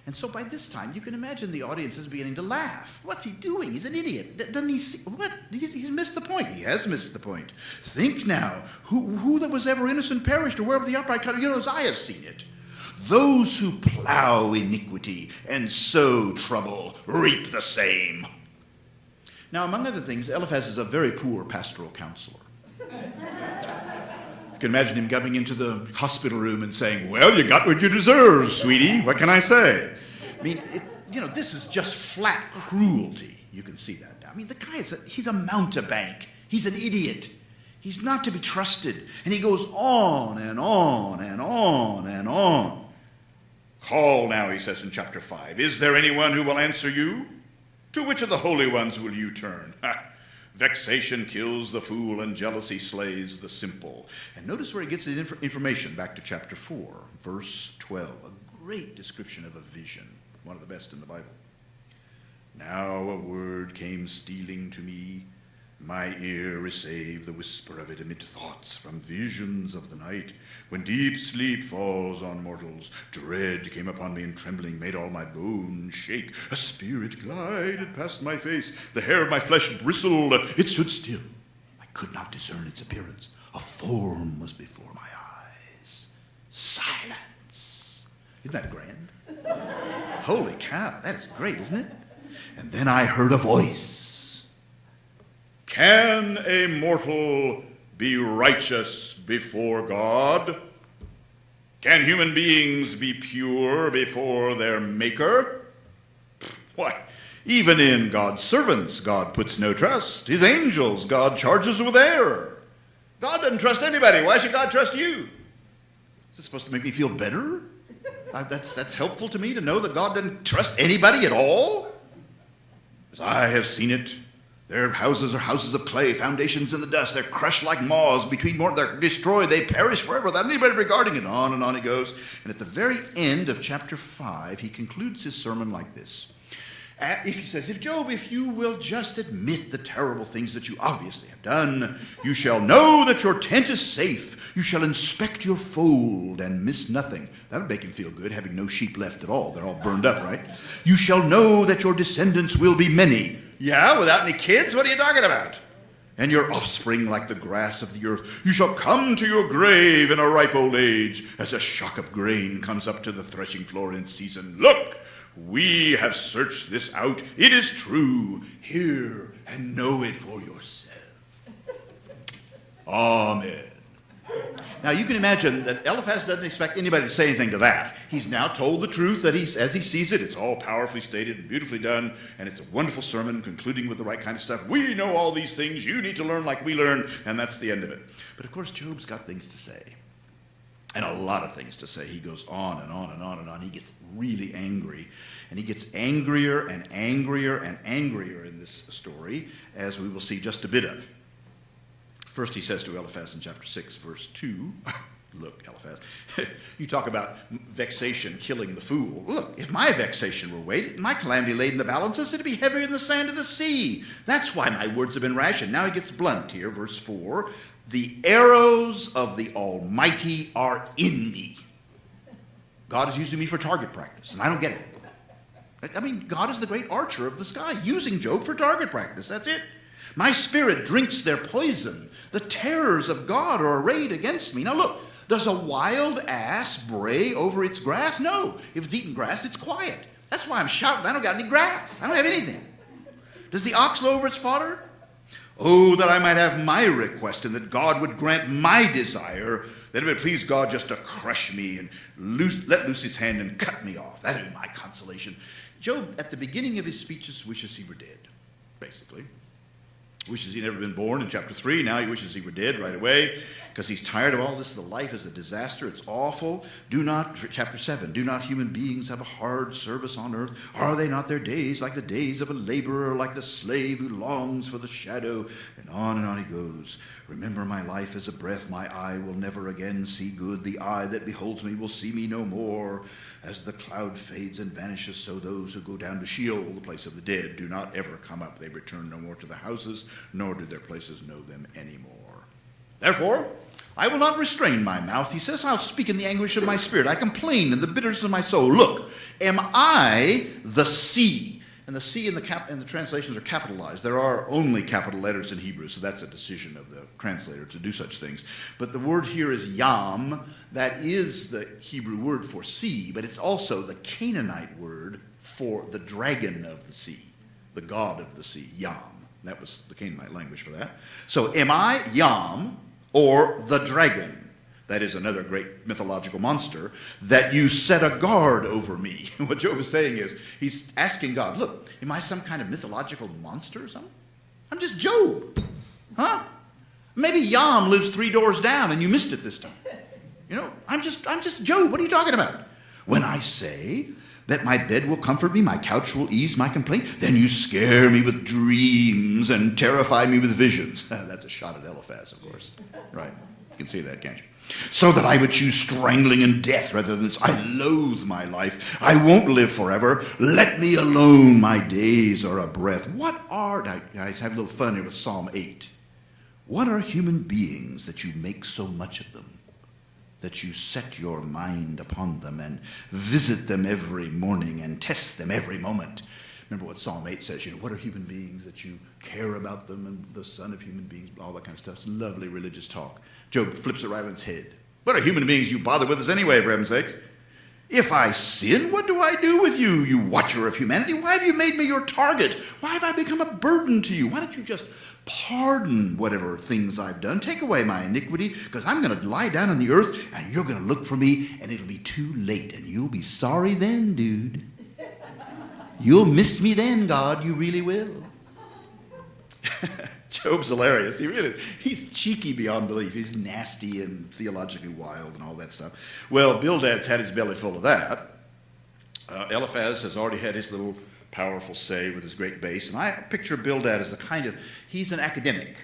And so by this time, you can imagine the audience is beginning to laugh. What's he doing? He's an idiot. Doesn't he see? What? He's missed the point. He has missed the point. Think now, who that was ever innocent perished, or wherever the upright cut, as I have seen it. Those who plow iniquity and sow trouble reap the same. Now, among other things, Eliphaz is a very poor pastoral counselor. You can imagine him coming into the hospital room and saying, well, you got what you deserve, sweetie. What can I say? I mean, this is just flat cruelty. You can see that now. I mean, the guy he's a mountebank. He's an idiot. He's not to be trusted. And he goes on and on and on and on. Call now, he says in chapter 5. Is there anyone who will answer you? To which of the holy ones will you turn? Vexation kills the fool, and jealousy slays the simple. And notice where he gets his information, back to chapter 4, verse 12. A great description of a vision, one of the best in the Bible. Now a word came stealing to me. My ear received the whisper of it amid thoughts from visions of the night. When deep sleep falls on mortals, dread came upon me, and trembling made all my bones shake. A spirit glided past my face. The hair of my flesh bristled. It stood still. I could not discern its appearance. A form was before my eyes. Silence. Isn't that grand? Holy cow, that is great, isn't it? And then I heard a voice. Can a mortal be righteous before God? Can human beings be pure before their Maker? Why, even in God's servants, God puts no trust. His angels, God charges with error. God doesn't trust anybody. Why should God trust you? Is this supposed to make me feel better? That's helpful to me to know that God doesn't trust anybody at all? As I have seen it, their houses are houses of clay, foundations in the dust. They're crushed like moths. They're destroyed. They perish forever without anybody regarding it. On and on he goes. And at the very end of chapter 5, he concludes his sermon like this. If Job, if you will just admit the terrible things that you obviously have done, you shall know that your tent is safe. You shall inspect your fold and miss nothing. That would make him feel good, having no sheep left at all. They're all burned up, right? You shall know that your descendants will be many. Yeah, without any kids? What are you talking about? And your offspring like the grass of the earth. You shall come to your grave in a ripe old age, as a shock of grain comes up to the threshing floor in season. Look, we have searched this out. It is true. Hear and know it for yourself. Amen. Now you can imagine that Eliphaz doesn't expect anybody to say anything to that. He's now told the truth that as he sees it. It's all powerfully stated and beautifully done, and it's a wonderful sermon concluding with the right kind of stuff. We know all these things. You need to learn like we learn, and that's the end of it. But of course, Job's got things to say, and a lot of things to say. He goes on and on and on and on. He gets really angry, and he gets angrier and angrier and angrier in this story, as we will see just a bit of. First, he says to Eliphaz in chapter 6, verse 2, look, Eliphaz, you talk about vexation killing the fool. Look, if my vexation were weighed, my calamity laid in the balances, it'd be heavier than the sand of the sea. That's why my words have been rationed. Now he gets blunt here, verse 4. The arrows of the Almighty are in me. God is using me for target practice, and I don't get it. I mean, God is the great archer of the sky, using Job for target practice. That's it. My spirit drinks their poison. The terrors of God are arrayed against me. Now look, does a wild ass bray over its grass? No. If it's eating grass, it's quiet. That's why I'm shouting. I don't got any grass. I don't have anything. Does the ox low over its fodder? Oh, that I might have my request, and that God would grant my desire, that it would please God just to crush me and let loose his hand and cut me off. That would be my consolation. Job, at the beginning of his speeches, wishes he were dead, basically. Wishes he'd never been born in chapter 3. Now he wishes he were dead right away because he's tired of all this. The life is a disaster. It's awful. Chapter 7, do not human beings have a hard service on earth? Are they not their days like the days of a laborer, like the slave who longs for the shadow? And on he goes. Remember my life as a breath. My eye will never again see good. The eye that beholds me will see me no more. As the cloud fades and vanishes, so those who go down to Sheol, the place of the dead, do not ever come up. They return no more to the houses, nor do their places know them anymore. Therefore, I will not restrain my mouth. He says, I'll speak in the anguish of my spirit. I complain in the bitterness of my soul. Look, am I the sea? And the sea and the translations are capitalized. There are only capital letters in Hebrew, so that's a decision of the translator to do such things. But the word here is yam. That is the Hebrew word for sea, but it's also the Canaanite word for the dragon of the sea, the god of the sea, Yam. That was the Canaanite language for that. So am I Yam, or the dragon? That is another great mythological monster, that you set a guard over me. What Job is saying is, he's asking God, look, am I some kind of mythological monster or something? I'm just Job. Huh? Maybe Yam lives 3 doors down and you missed it this time. You know, I'm just Job. What are you talking about? When I say that my bed will comfort me, my couch will ease my complaint, then you scare me with dreams and terrify me with visions. That's a shot at Eliphaz, of course. Right. You can see that, can't you? So that I would choose strangling and death rather than this. I loathe my life. I won't live forever. Let me alone. My days are a breath. Guys, have a little fun here with Psalm 8. What are human beings that you make so much of them? That you set your mind upon them and visit them every morning and test them every moment. Remember what Psalm 8 says, what are human beings that you care about them, and the son of human beings, all that kind of stuff. It's lovely religious talk. Job flips it right on its head. What are human beings you bother with us anyway, for heaven's sakes? If I sin, what do I do with you, you watcher of humanity? Why have you made me your target? Why have I become a burden to you? Why don't you just pardon whatever things I've done? Take away my iniquity, because I'm going to lie down on the earth, and you're going to look for me, and it'll be too late, and you'll be sorry then, dude. You'll miss me then, God, you really will. Job's hilarious. He's cheeky beyond belief. He's nasty and theologically wild and all that stuff. Well, Bildad's had his belly full of that. Eliphaz has already had his little powerful say with his great bass. And I picture Bildad as he's an academic.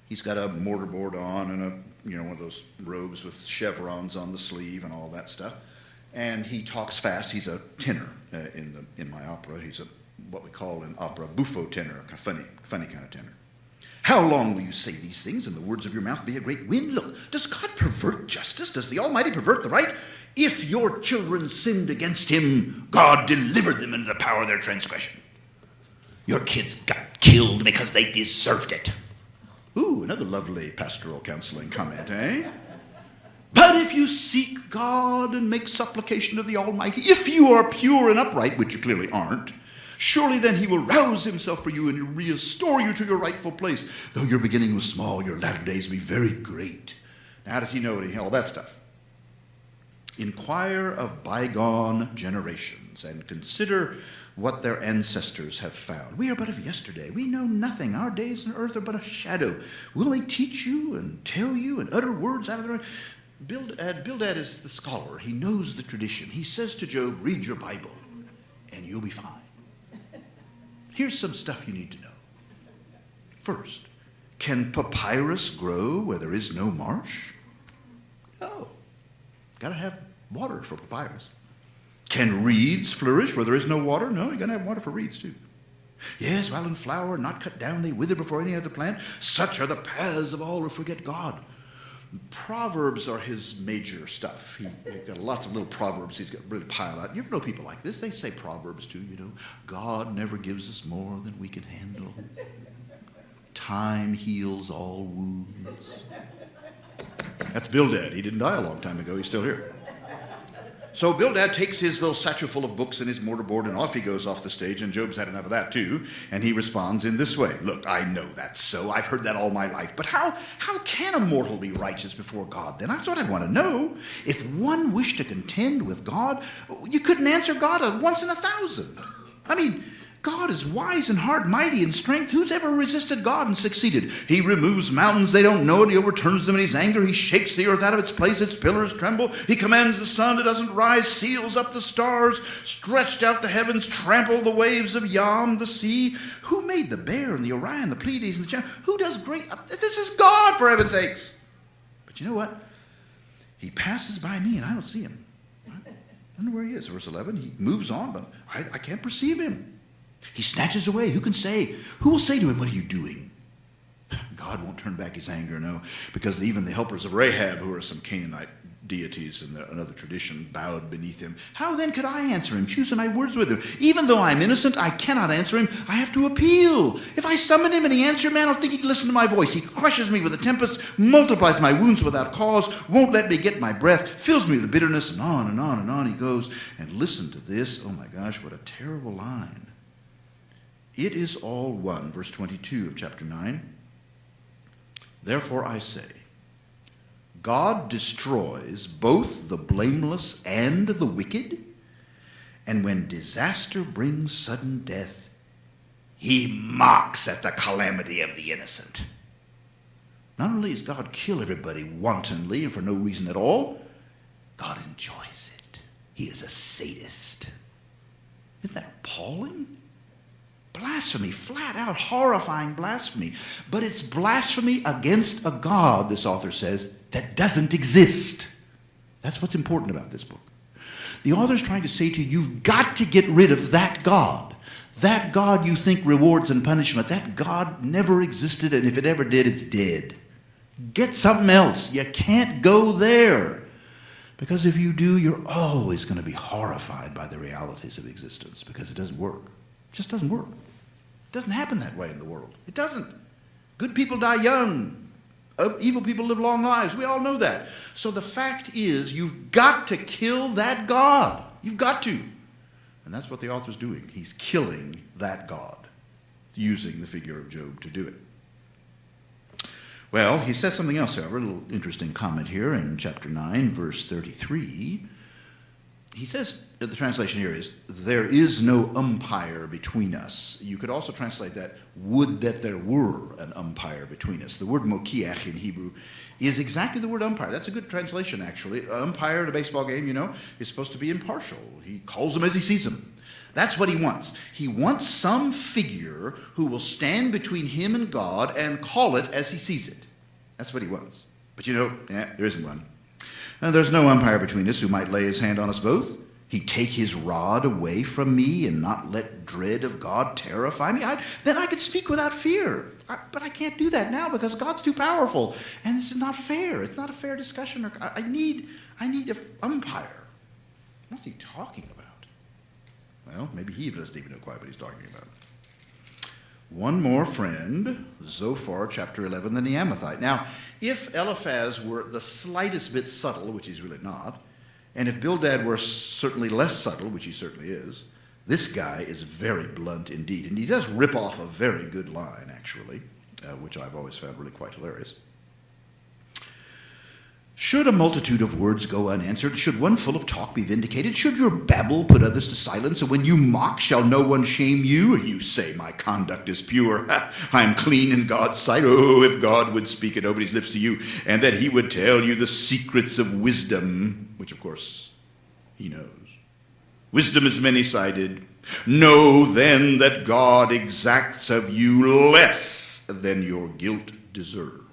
He's got a mortarboard on and one of those robes with chevrons on the sleeve and all that stuff. And he talks fast. He's a tenor in my opera. He's what we call in opera buffo tenor, a funny kind of tenor. How long will you say these things, and the words of your mouth be a great wind? Look, does God pervert justice? Does the Almighty pervert the right? If your children sinned against him, God delivered them into the power of their transgression. Your kids got killed because they deserved it. Ooh, another lovely pastoral counseling comment, eh? But if you seek God and make supplication to the Almighty, if you are pure and upright, which you clearly aren't, surely then he will rouse himself for you and restore you to your rightful place. Though your beginning was small, your latter days will be very great. Now, how does he know all that stuff? Inquire of bygone generations and consider what their ancestors have found. We are but of yesterday. We know nothing. Our days on earth are but a shadow. Will they teach you and tell you and utter words out of their own? Bildad is the scholar. He knows the tradition. He says to Job, read your Bible and you'll be fine. Here's some stuff you need to know. First, can papyrus grow where there is no marsh? No. Got to have water for papyrus. Can reeds flourish where there is no water? No, you got to have water for reeds too. Yes, while in flower, not cut down, they wither before any other plant. Such are the paths of all who forget God. Proverbs are his major stuff. He's got lots of little proverbs he's got really piled out. You ever know people like this? They say proverbs too, you know. God never gives us more than we can handle. Time heals all wounds. That's Bildad. He didn't die a long time ago. He's still here. So Bildad takes his little satchel full of books and his mortarboard, and off he goes off the stage, and Job's had enough of that too, and he responds in this way. Look, I know that's so. I've heard that all my life. But how can a mortal be righteous before God then? That's what I want to know. If one wished to contend with God, you couldn't answer God once in 1,000. I mean, God is wise and hard, mighty in strength. Who's ever resisted God and succeeded? He removes mountains, they don't know it. He overturns them in his anger. He shakes the earth out of its place. Its pillars tremble. He commands the sun, it doesn't rise. Seals up the stars. Stretched out the heavens. Trample the waves of Yam, the sea. Who made the bear and the Orion, the Pleiades and the Chariot? Who does great... This is God, for heaven's sakes. But you know what? He passes by me and I don't see him. I don't know where he is. Verse 11, he moves on, but I can't perceive him. He snatches away. Who can say? Who will say to him, what are you doing? God won't turn back his anger, no, because even the helpers of Rahab, who are some Canaanite deities in another tradition, bowed beneath him. How then could I answer him, choosing my words with him? Even though I'm innocent, I cannot answer him. I have to appeal. If I summon him and he answers me, I don't think he'd listen to my voice. He crushes me with a tempest, multiplies my wounds without cause, won't let me get my breath, fills me with bitterness, and on and on and on he goes. And listen to this. Oh my gosh, what a terrible line. It is all one, verse 22 of chapter 9. Therefore I say, God destroys both the blameless and the wicked, and when disaster brings sudden death, he mocks at the calamity of the innocent. Not only does God kill everybody wantonly and for no reason at all, God enjoys it. He is a sadist. Isn't that appalling? Blasphemy, flat out horrifying blasphemy. But it's blasphemy against a God, this author says, that doesn't exist. That's what's important about this book. The author's trying to say to you, you've got to get rid of that God. That God you think rewards and punishment. That God never existed, and if it ever did, it's dead. Get something else. You can't go there. Because if you do, you're always going to be horrified by the realities of existence, because it doesn't work. It just doesn't work. It doesn't happen that way in the world. It doesn't. Good people die young. Evil people live long lives. We all know that. So the fact is, you've got to kill that God. You've got to. And that's what the author's doing. He's killing that God, using the figure of Job to do it. Well, he says something else, however, a little interesting comment here in chapter 9, verse 33. He says, the translation here is, there is no umpire between us. You could also translate that, would that there were an umpire between us. The word mokiach in Hebrew is exactly the word umpire. That's a good translation, actually. An umpire at a baseball game, you know, is supposed to be impartial. He calls them as he sees them. That's what he wants. He wants some figure who will stand between him and God and call it as he sees it. That's what he wants. But you know, there isn't one. There's no umpire between us who might lay his hand on us both. He'd take his rod away from me and not let dread of God terrify me. Then I could speak without fear. But I can't do that now because God's too powerful. And this is not fair. It's not a fair discussion. I need an umpire. What's he talking about? Well, maybe he doesn't even know quite what he's talking about. One more friend, Zophar, chapter 11, the Neamathite. Now, if Eliphaz were the slightest bit subtle, which he's really not, and if Bildad were certainly less subtle, which he certainly is, this guy is very blunt indeed. And he does rip off a very good line, actually, which I've always found really quite hilarious. Should a multitude of words go unanswered? Should one full of talk be vindicated? Should your babble put others to silence? And when you mock, shall no one shame you? You say, my conduct is pure. I am clean in God's sight. Oh, if God would speak at nobody's lips to you, and that he would tell you the secrets of wisdom, which, of course, he knows. Wisdom is many-sided. Know, then, that God exacts of you less than your guilt deserves.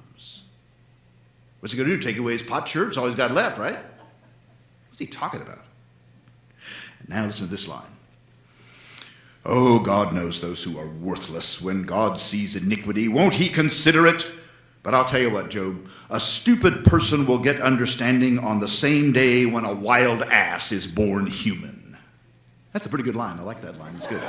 What's he going to do? Take away his potsherd? It's all he's got left, right? What's he talking about? And now listen to this line. Oh, God knows those who are worthless. When God sees iniquity, won't he consider it? But I'll tell you what, Job, a stupid person will get understanding on the same day when a wild ass is born human. That's a pretty good line. I like that line. It's good.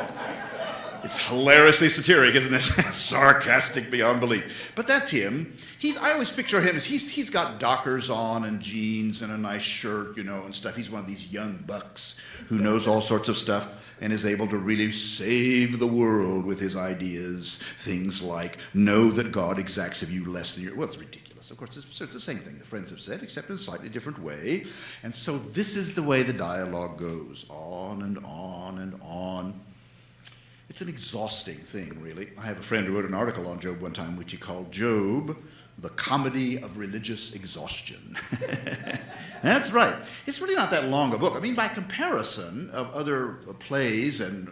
It's hilariously satiric, isn't it? Sarcastic beyond belief. But that's him. I always picture him as he's got Dockers on and jeans and a nice shirt, and stuff. He's one of these young bucks who knows all sorts of stuff and is able to really save the world with his ideas. Things like, know that God exacts of you less than your... Well, it's ridiculous. Of course, it's the same thing the friends have said, except in a slightly different way. And so this is the way the dialogue goes, on and on and on. It's an exhausting thing, really. I have a friend who wrote an article on Job one time, which he called Job, the Comedy of Religious Exhaustion. That's right. It's really not that long a book. I mean, by comparison of other plays and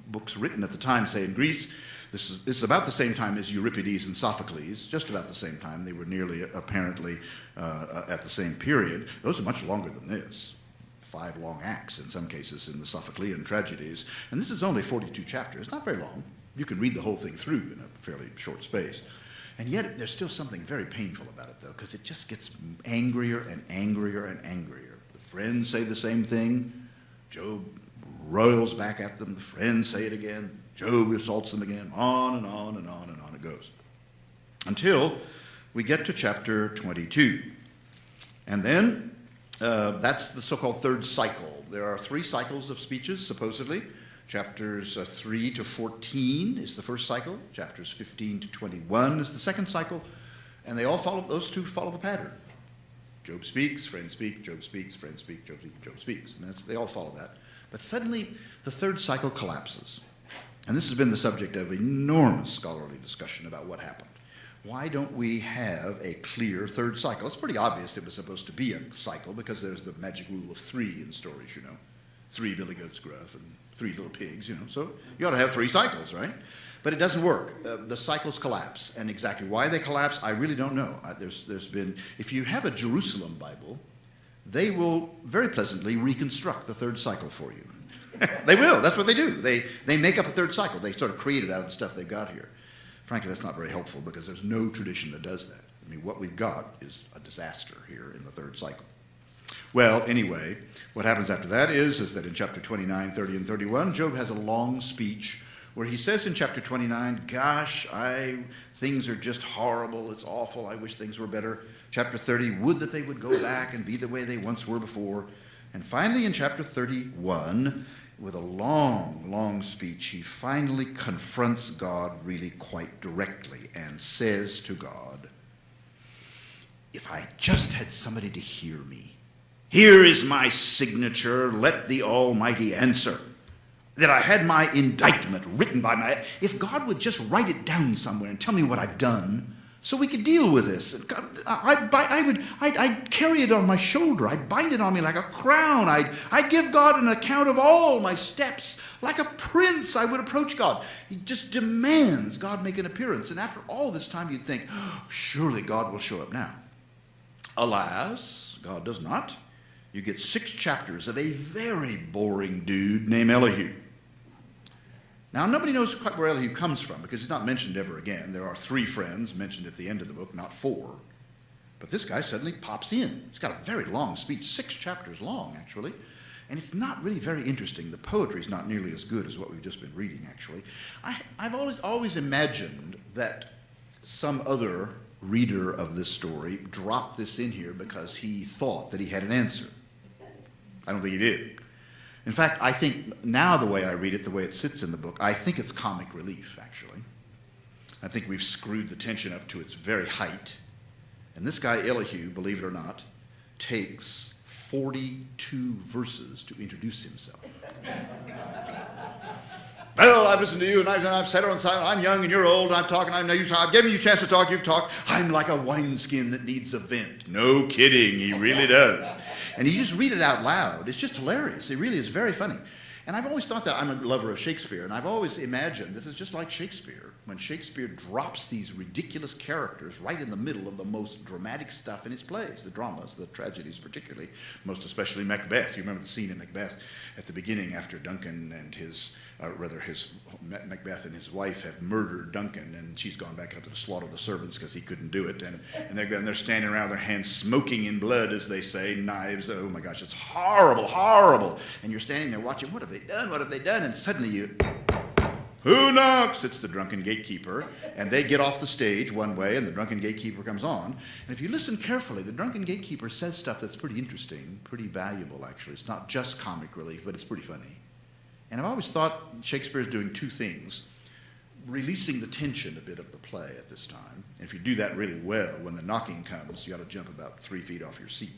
books written at the time, say in Greece, this is about the same time as Euripides and Sophocles, just about the same time. They were nearly, apparently, at the same period. Those are much longer than this. 5 long acts in some cases in the Sophoclean tragedies. And this is only 42 chapters, not very long. You can read the whole thing through in a fairly short space. And yet there's still something very painful about it, though, because it just gets angrier and angrier and angrier. The friends say the same thing. Job roils back at them. The friends say it again. Job assaults them again. On and on and on and on it goes. Until we get to chapter 22. And then that's the so-called third cycle. There are 3 cycles of speeches, supposedly. Chapters 3 to 14 is the first cycle. Chapters 15 to 21 is the second cycle. And they all follow, those 2 follow the pattern. Job speaks, friends speak, Job speaks, friends speak, Job speaks, Job speaks. I mean, they all follow that. But suddenly, the third cycle collapses. And this has been the subject of enormous scholarly discussion about what happened. Why don't we have a clear third cycle? It's pretty obvious it was supposed to be a cycle because there's the magic rule of 3 in stories, 3 billy goats gruff and 3 little pigs, So you ought to have 3 cycles, right? But it doesn't work. The cycles collapse. And exactly why they collapse, I really don't know. There's been, if you have a Jerusalem Bible, they will very pleasantly reconstruct the third cycle for you. They will. That's what they do. They make up a third cycle. They sort of create it out of the stuff they've got here. Frankly, that's not very helpful because there's no tradition that does that. I mean, what we've got is a disaster here in the third cycle. Well, anyway, what happens after that is that in chapter 29, 30, and 31, Job has a long speech where he says in chapter 29, gosh, things are just horrible, it's awful, I wish things were better. Chapter 30, would that they would go back and be the way they once were before. And finally in chapter 31, with a long, long speech, he finally confronts God really quite directly and says to God, if I just had somebody to hear me, here is my signature, let the Almighty answer. That I had my indictment written by if God would just write it down somewhere and tell me what I've done so we could deal with this. I'd carry it on my shoulder. I'd bind it on me like a crown. I'd give God an account of all my steps. Like a prince, I would approach God. He just demands God make an appearance. And after all this time, you'd think, oh, surely God will show up now. Alas, God does not. You get 6 chapters of a very boring dude named Elihu. Now, nobody knows quite where Elihu comes from because he's not mentioned ever again. There are 3 friends mentioned at the end of the book, not 4. But this guy suddenly pops in. He's got a very long speech, 6 chapters long, actually. And it's not really very interesting. The poetry is not nearly as good as what we've just been reading, actually. I've always imagined that some other reader of this story dropped this in here because he thought that he had an answer. I don't think he did. In fact, I think now the way I read it, the way it sits in the book, I think it's comic relief, actually. I think we've screwed the tension up to its very height. And this guy, Elihu, believe it or not, takes 42 verses to introduce himself. Well, I've listened to you, and I've sat on silent. I'm young, and you're old, and I'm talking. I've given you a chance to talk. You've talked. I'm like a wineskin that needs a vent. No kidding. He really does. And you just read it out loud. It's just hilarious. It really is very funny. And I've always thought that. I'm a lover of Shakespeare, and I've always imagined this is just like Shakespeare. When Shakespeare drops these ridiculous characters right in the middle of the most dramatic stuff in his plays, the dramas, the tragedies particularly, most especially Macbeth. You remember the scene in Macbeth at the beginning after Duncan and his rather Macbeth and his wife have murdered Duncan, and she's gone back out to slaughter the servants because he couldn't do it. And they're standing around with their hands smoking in blood, as they say, knives. Oh my gosh, it's horrible, horrible. And you're standing there watching, what have they done? What have they done? And suddenly who knocks? It's the drunken gatekeeper. And they get off the stage one way, and the drunken gatekeeper comes on. And if you listen carefully, the drunken gatekeeper says stuff that's pretty interesting, pretty valuable, actually. It's not just comic relief, but it's pretty funny. And I've always thought Shakespeare's doing two things: releasing the tension a bit of the play at this time. And if you do that really well, when the knocking comes, you ought to jump about 3 feet off your seat.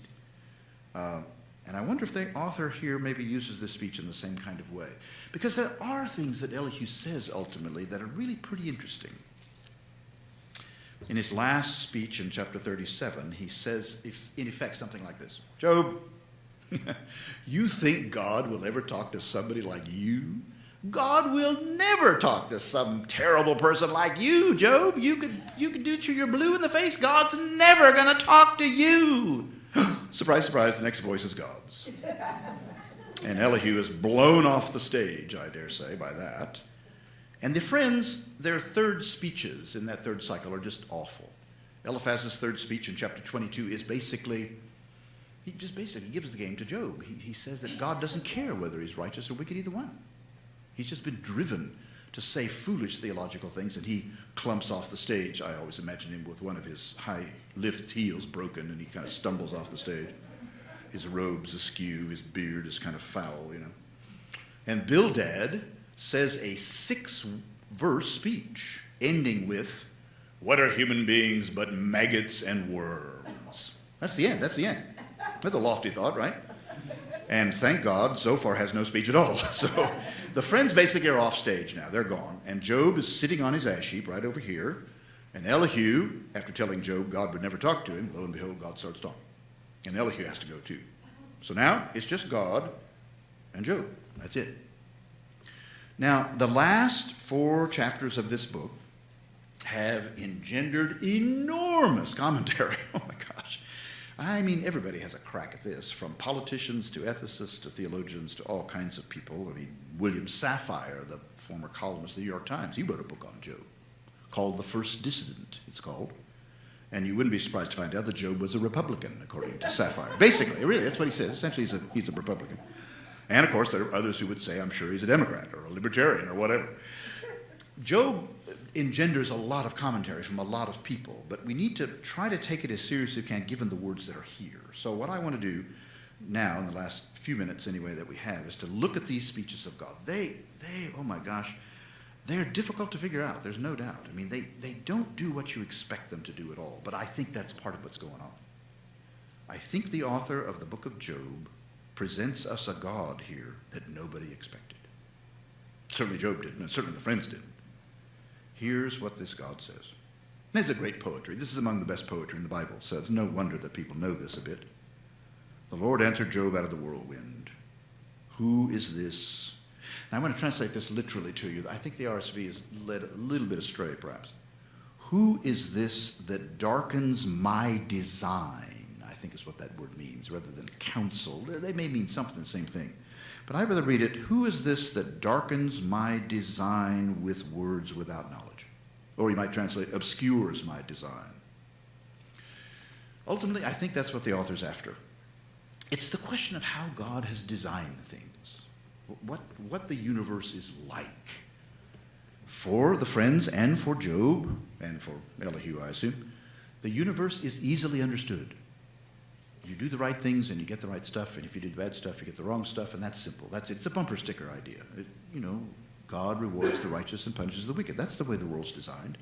And I wonder if the author here maybe uses this speech in the same kind of way. Because there are things that Elihu says ultimately that are really pretty interesting. In his last speech in chapter 37, he says, in effect, something like this: Job, you think God will ever talk to somebody like you? God will never talk to some terrible person like you, Job. You could do it till you're blue in the face. God's never going to talk to you. Surprise, surprise, the next voice is God's. And Elihu is blown off the stage, I dare say, by that. And the friends, their third speeches in that third cycle are just awful. Eliphaz's third speech in chapter 22 is basically, he just basically gives the game to Job. He says that God doesn't care whether he's righteous or wicked, either one. He's just been driven to say foolish theological things, and he clumps off the stage. I always imagine him with one of his high lift heels broken, and he kind of stumbles off the stage. His robe's askew, his beard is kind of foul, you know. And Bildad says a 6-verse speech, ending with, "What are human beings but maggots and worms?" That's the end, that's the end. That's a lofty thought, right? And thank God, Zophar has no speech at all. So the friends basically are off stage now. They're gone. And Job is sitting on his ash heap right over here. And Elihu, after telling Job God would never talk to him, lo and behold, God starts talking. And Elihu has to go too. So now it's just God and Job. That's it. Now, the last 4 chapters of this book have engendered enormous commentary. Oh my gosh. I mean, everybody has a crack at this, from politicians to ethicists to theologians to all kinds of people. I mean, William Safire, the former columnist of the New York Times, he wrote a book on Job called The First Dissident, it's called. And you wouldn't be surprised to find out that Job was a Republican, according to Safire. Basically, really, that's what he says. Essentially, he's a Republican. And, of course, there are others who would say, I'm sure he's a Democrat or a Libertarian or whatever. Job engenders a lot of commentary from a lot of people, but we need to try to take it as seriously as we can, given the words that are here. So what I want to do now, in the last few minutes anyway that we have, is to look at these speeches of God. They oh my gosh, they're difficult to figure out, there's no doubt. I mean, they don't do what you expect them to do at all, but I think that's part of what's going on. I think the author of the book of Job presents us a God here that nobody expected. Certainly Job didn't, and certainly the friends didn't. Here's what this God says. And it's a great poetry. This is among the best poetry in the Bible, so it's no wonder that people know this a bit. The Lord answered Job out of the whirlwind. Who is this? Now, I want to translate this literally to you. I think the RSV is led a little bit astray, perhaps. Who is this that darkens my design? I think is what that word means, rather than counsel. They may mean something, the same thing. But I'd rather read it, who is this that darkens my design with words without knowledge? Or you might translate, obscures my design. Ultimately, I think that's what the author's after. It's the question of how God has designed things, what the universe is like. For the friends and for Job, and for Elihu, I assume, the universe is easily understood. You do the right things and you get the right stuff, and if you do the bad stuff, you get the wrong stuff, and that's simple. It's a bumper sticker idea. God rewards the righteous and punishes the wicked. That's the way the world's designed.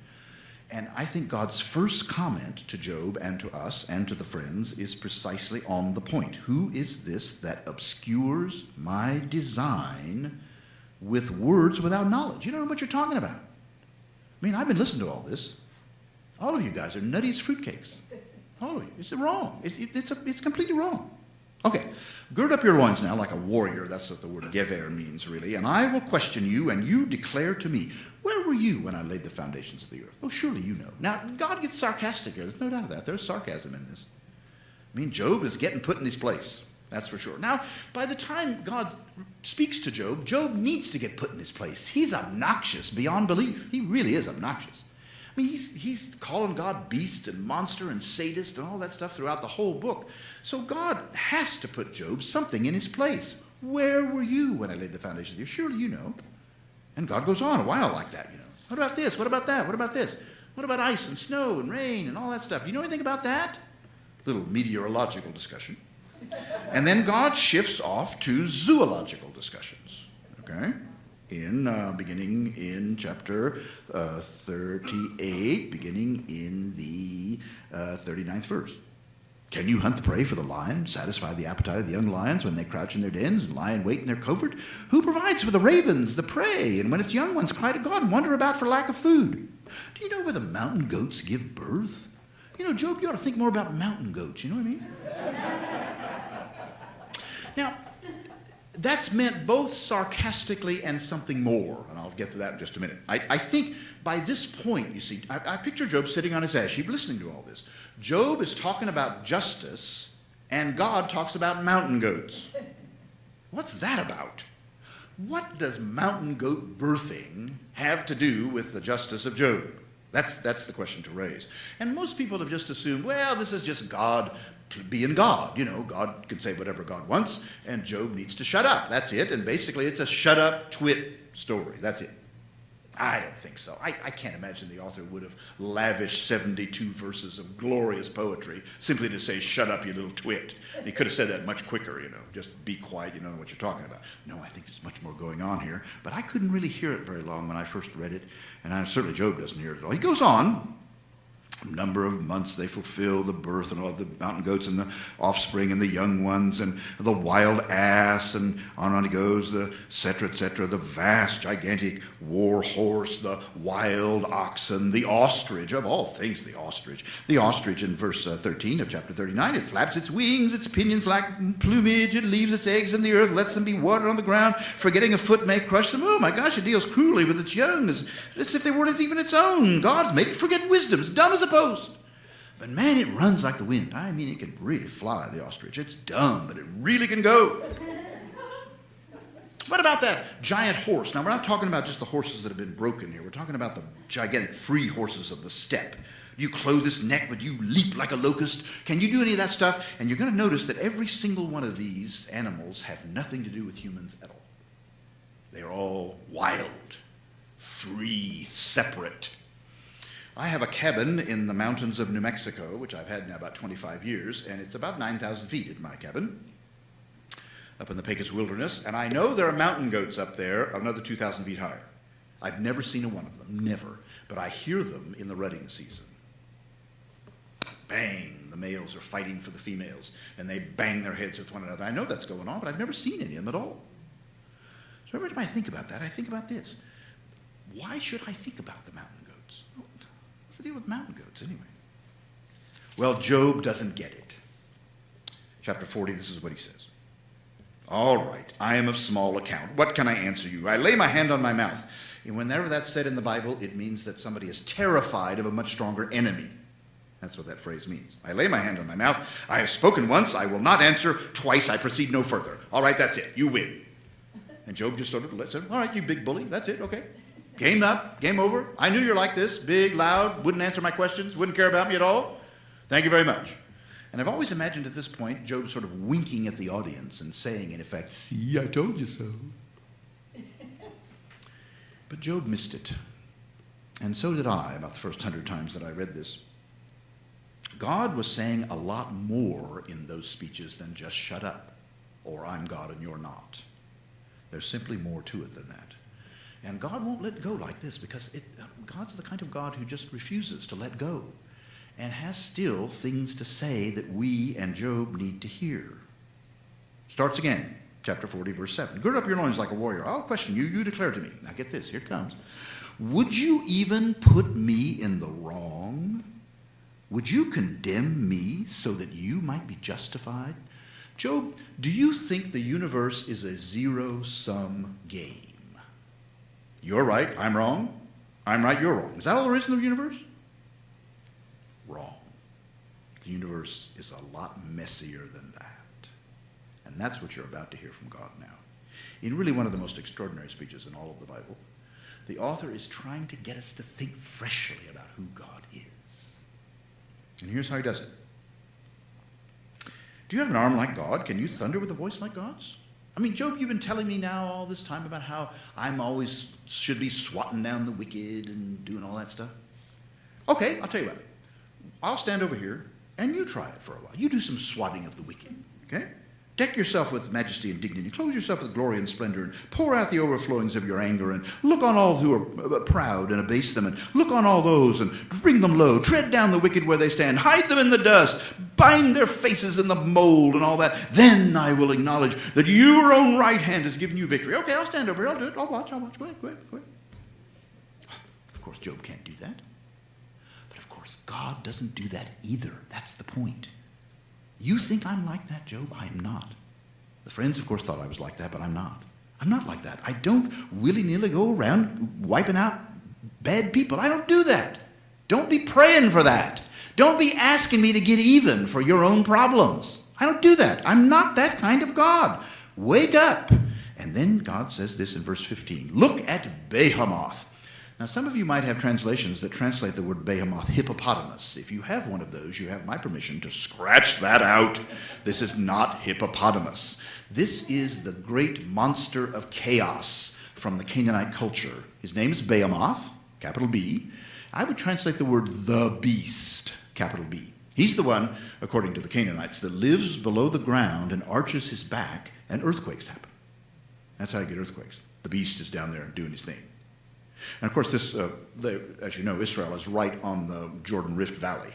And I think God's first comment to Job and to us and to the friends is precisely on the point. Who is this that obscures my design with words without knowledge? You don't know what you're talking about. I mean, I've been listening to all this. All of you guys are nutty as fruitcakes. All of you. It's wrong. It's completely wrong. Okay, gird up your loins now like a warrior. That's what the word gever means, really. And I will question you, and you declare to me, where were you when I laid the foundations of the earth? Oh, surely you know. Now, God gets sarcastic here. There's no doubt of that. There's sarcasm in this. I mean, Job is getting put in his place. That's for sure. Now, by the time God speaks to Job, Job needs to get put in his place. He's obnoxious beyond belief. He really is obnoxious. I mean, he's calling God beast and monster and sadist and all that stuff throughout the whole book. So God has to put Job something in his place. Where were you when I laid the foundation of the earth? Surely you know. And God goes on a while like that, you know. What about this? What about that? What about this? What about ice and snow and rain and all that stuff? Do you know anything about that? Little meteorological discussion. And then God shifts off to zoological discussions, okay? Beginning in chapter 38, beginning in the 39th verse. Can you hunt the prey for the lion, satisfy the appetite of the young lions when they crouch in their dens and lie in wait in their covert? Who provides for the ravens, the prey, and when its young ones cry to God and wander about for lack of food? Do you know where the mountain goats give birth? You know, Job, you ought to think more about mountain goats, you know what I mean? Now, that's meant both sarcastically and something more, and I'll get to that in just a minute. I think by this point, you see, I picture Job sitting on his ash heap listening to all this. Job is talking about justice, and God talks about mountain goats. What's that about? What does mountain goat birthing have to do with the justice of Job? That's the question to raise. And most people have just assumed, well, this is just God being God. You know, God can say whatever God wants, and Job needs to shut up. That's it. And basically, it's a shut up, twit story. That's it. I don't think so. I can't imagine the author would have lavished 72 verses of glorious poetry simply to say, shut up, you little twit. He could have said that much quicker, you know, just be quiet, you know what you're talking about. No, I think there's much more going on here, but I couldn't really hear it very long when I first read it, and certainly Job doesn't hear it at all. He goes on. A number of months they fulfill the birth and all of the mountain goats and the offspring and the young ones and the wild ass, and on he goes, the et cetera, the vast, gigantic war horse, the wild oxen, the ostrich, of all things the ostrich. The ostrich in verse 13 of chapter 39, it flaps its wings, its pinions like plumage, it leaves its eggs in the earth, lets them be watered on the ground, forgetting a foot may crush them. Oh my gosh, it deals cruelly with its young as if they weren't even its own. God's made it forget wisdom, it's dumb as a post. But man, it runs like the wind. I mean, it can really fly, the ostrich. It's dumb, but it really can go. What about that giant horse? Now, we're not talking about just the horses that have been broken here. We're talking about the gigantic free horses of the steppe. Do you clothe its neck? Would you leap like a locust? Can you do any of that stuff? And you're going to notice that every single one of these animals have nothing to do with humans at all. They're all wild, free, separate. I have a cabin in the mountains of New Mexico, which I've had now about 25 years, and it's about 9,000 feet in my cabin, up in the Pecos Wilderness, and I know there are mountain goats up there another 2,000 feet higher. I've never seen a one of them, never, but I hear them in the rutting season. Bang, the males are fighting for the females, and they bang their heads with one another. I know that's going on, but I've never seen any of them at all. So every time I think about that, I think about this. Why should I think about the mountain goats? What's the deal with mountain goats anyway? Well, Job doesn't get it. Chapter 40, this is what he says. All right, I am of small account. What can I answer you? I lay my hand on my mouth. And whenever that's said in the Bible, it means that somebody is terrified of a much stronger enemy. That's what that phrase means. I lay my hand on my mouth. I have spoken once. I will not answer. Twice I proceed no further. All right, that's it. You win. And Job just sort of lets him, all right, you big bully. That's it. Okay. Game up. Game over. I knew you're like this. Big, loud, wouldn't answer my questions, wouldn't care about me at all. Thank you very much. And I've always imagined at this point Job sort of winking at the audience and saying, in effect, see, I told you so. But Job missed it. And so did I about the first 100 times that I read this. God was saying a lot more in those speeches than just shut up, or I'm God and you're not. There's simply more to it than that. And God won't let go like this because God's the kind of God who just refuses to let go and has still things to say that we and Job need to hear. Starts again, chapter 40, verse 7. Gird up your loins like a warrior. I'll question you. You declare to me. Now get this. Here it comes. Would you even put me in the wrong? Would you condemn me so that you might be justified? Job, do you think the universe is a zero-sum game? You're right, I'm wrong. I'm right, you're wrong. Is that all there is in the universe? Wrong. The universe is a lot messier than that. And that's what you're about to hear from God now. In really one of the most extraordinary speeches in all of the Bible, the author is trying to get us to think freshly about who God is. And here's how he does it. Do you have an arm like God? Can you thunder with a voice like God's? I mean, Job, you've been telling me now all this time about how I'm always should be swatting down the wicked and doing all that stuff. Okay, I'll tell you what. I'll stand over here and you try it for a while. You do some swatting of the wicked, okay? Deck yourself with majesty and dignity. Clothe yourself with glory and splendor, and pour out the overflowings of your anger, and look on all who are proud and abase them, and look on all those and bring them low. Tread down the wicked where they stand. Hide them in the dust. Bind their faces in the mold and all that. Then I will acknowledge that your own right hand has given you victory. Okay, I'll stand over here. I'll do it. I'll watch. Go ahead. Of course, Job can't do that. But of course, God doesn't do that either. That's the point. You think I'm like that, Job? I am not. The friends, of course, thought I was like that, but I'm not. I'm not like that. I don't willy-nilly go around wiping out bad people. I don't do that. Don't be praying for that. Don't be asking me to get even for your own problems. I don't do that. I'm not that kind of God. Wake up. And then God says this in verse 15. Look at Behemoth. Now, some of you might have translations that translate the word behemoth, hippopotamus. If you have one of those, you have my permission to scratch that out. This is not hippopotamus. This is the great monster of chaos from the Canaanite culture. His name is Behemoth, capital B. I would translate the word the beast, capital B. He's the one, according to the Canaanites, that lives below the ground and arches his back, and earthquakes happen. That's how you get earthquakes. The beast is down there doing his thing. And of course, this, as you know, Israel is right on the Jordan Rift Valley.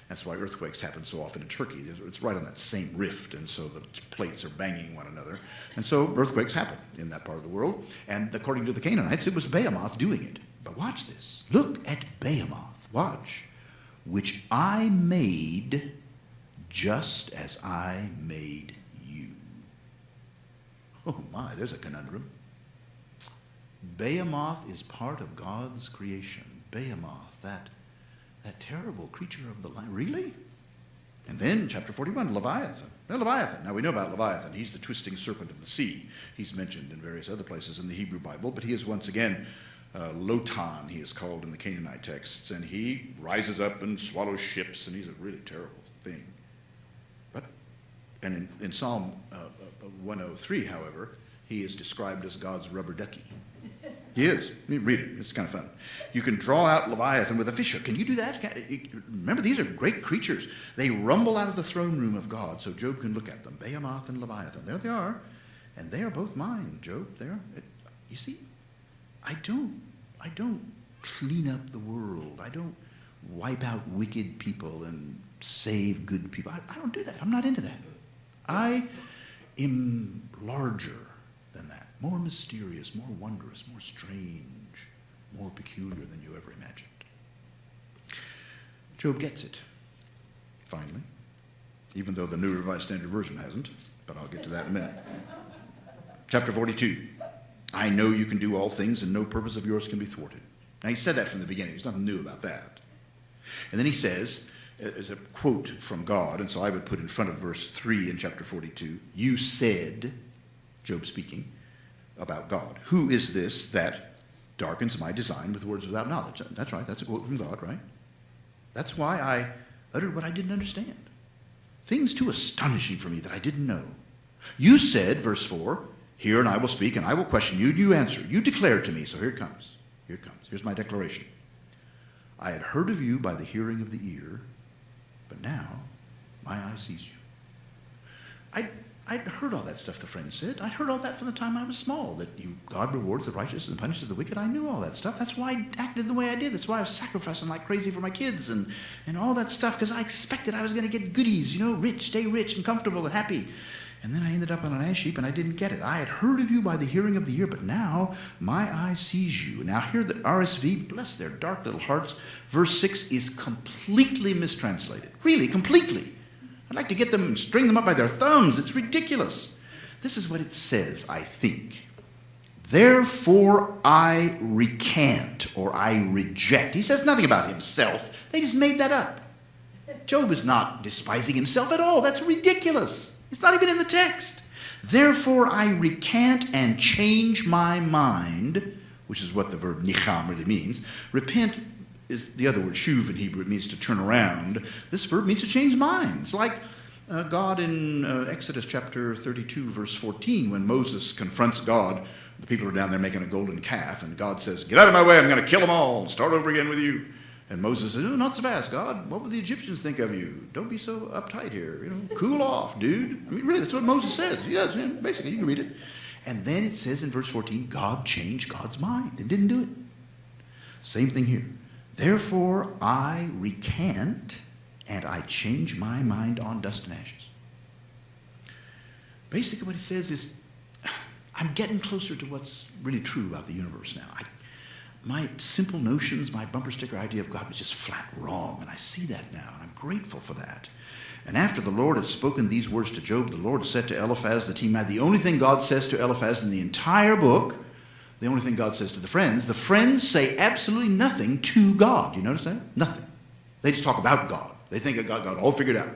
That's why earthquakes happen so often in Turkey. It's right on that same rift, and so the plates are banging one another. And so earthquakes happen in that part of the world. And according to the Canaanites, it was Behemoth doing it. But watch this. Look at Behemoth. Watch. Which I made just as I made you. Oh my, there's a conundrum. Behemoth is part of God's creation. Behemoth, that terrible creature of the land. Really? And then, chapter 41, Leviathan. Now, we know about Leviathan. He's the twisting serpent of the sea. He's mentioned in various other places in the Hebrew Bible, but he is once again Lotan, he is called in the Canaanite texts, and he rises up and swallows ships, and he's a really terrible thing. And in Psalm 103, however, he is described as God's rubber ducky. He is. Read it. It's kind of fun. You can draw out Leviathan with a fish hook. Can you do that? Remember, these are great creatures. They rumble out of the throne room of God so Job can look at them. Behemoth and Leviathan. There they are. And they are both mine, Job. There. You see, I don't clean up the world. I don't wipe out wicked people and save good people. I don't do that. I'm not into that. I am larger than that. More mysterious, more wondrous, more strange, more peculiar than you ever imagined. Job gets it, finally, even though the New Revised Standard Version hasn't, but I'll get to that in a minute. Chapter 42. I know you can do all things, and no purpose of yours can be thwarted. Now, he said that from the beginning. There's nothing new about that. And then he says, as a quote from God, and so I would put in front of verse 3 in chapter 42, you said, Job speaking, about God. Who is this that darkens my design with words without knowledge? That's right. That's a quote from God, right? That's why I uttered what I didn't understand. Things too astonishing for me that I didn't know. You said, verse 4, hear and I will speak and I will question you. You answer. You declare to me. So here it comes. Here it comes. Here's my declaration. I had heard of you by the hearing of the ear, but now my eye sees you. I'd heard all that stuff the friends said. I'd heard all that from the time I was small, that God rewards the righteous and punishes the wicked. I knew all that stuff. That's why I acted the way I did. That's why I was sacrificing like crazy for my kids and all that stuff, because I expected I was going to get goodies, rich, stay rich and comfortable and happy. And then I ended up on an ash heap and I didn't get it. I had heard of you by the hearing of the ear, but now my eye sees you. Now here the RSV, bless their dark little hearts, verse 6 is completely mistranslated. Really, completely. I'd like to get them and string them up by their thumbs. It's ridiculous. This is what it says, I think. Therefore I recant, or I reject. He says nothing about himself. They just made that up. Job is not despising himself at all. That's ridiculous. It's not even in the text. Therefore I recant and change my mind, which is what the verb nicham really means. Repent is the other word, shuv in Hebrew. It means to turn around. This verb means to change minds. Like God in Exodus chapter 32, verse 14, when Moses confronts God. The people are down there making a golden calf, and God says, get out of my way, I'm going to kill them all, start over again with you. And Moses says, oh, not so fast, God. What will the Egyptians think of you? Don't be so uptight here. Cool off, dude. I mean, really, that's what Moses says. He does, basically, you can read it. And then it says in verse 14, God changed God's mind and didn't do it. Same thing here. Therefore, I recant and I change my mind on dust and ashes. Basically, what he says is, I'm getting closer to what's really true about the universe now. My simple notions, my bumper sticker idea of God was just flat wrong, and I see that now, and I'm grateful for that. And after the Lord had spoken these words to Job, the Lord said to Eliphaz the Temanite, the only thing God says to Eliphaz in the entire book, the only thing God says to the friends say absolutely nothing to God. You notice that? Nothing. They just talk about God. They think God got all figured out.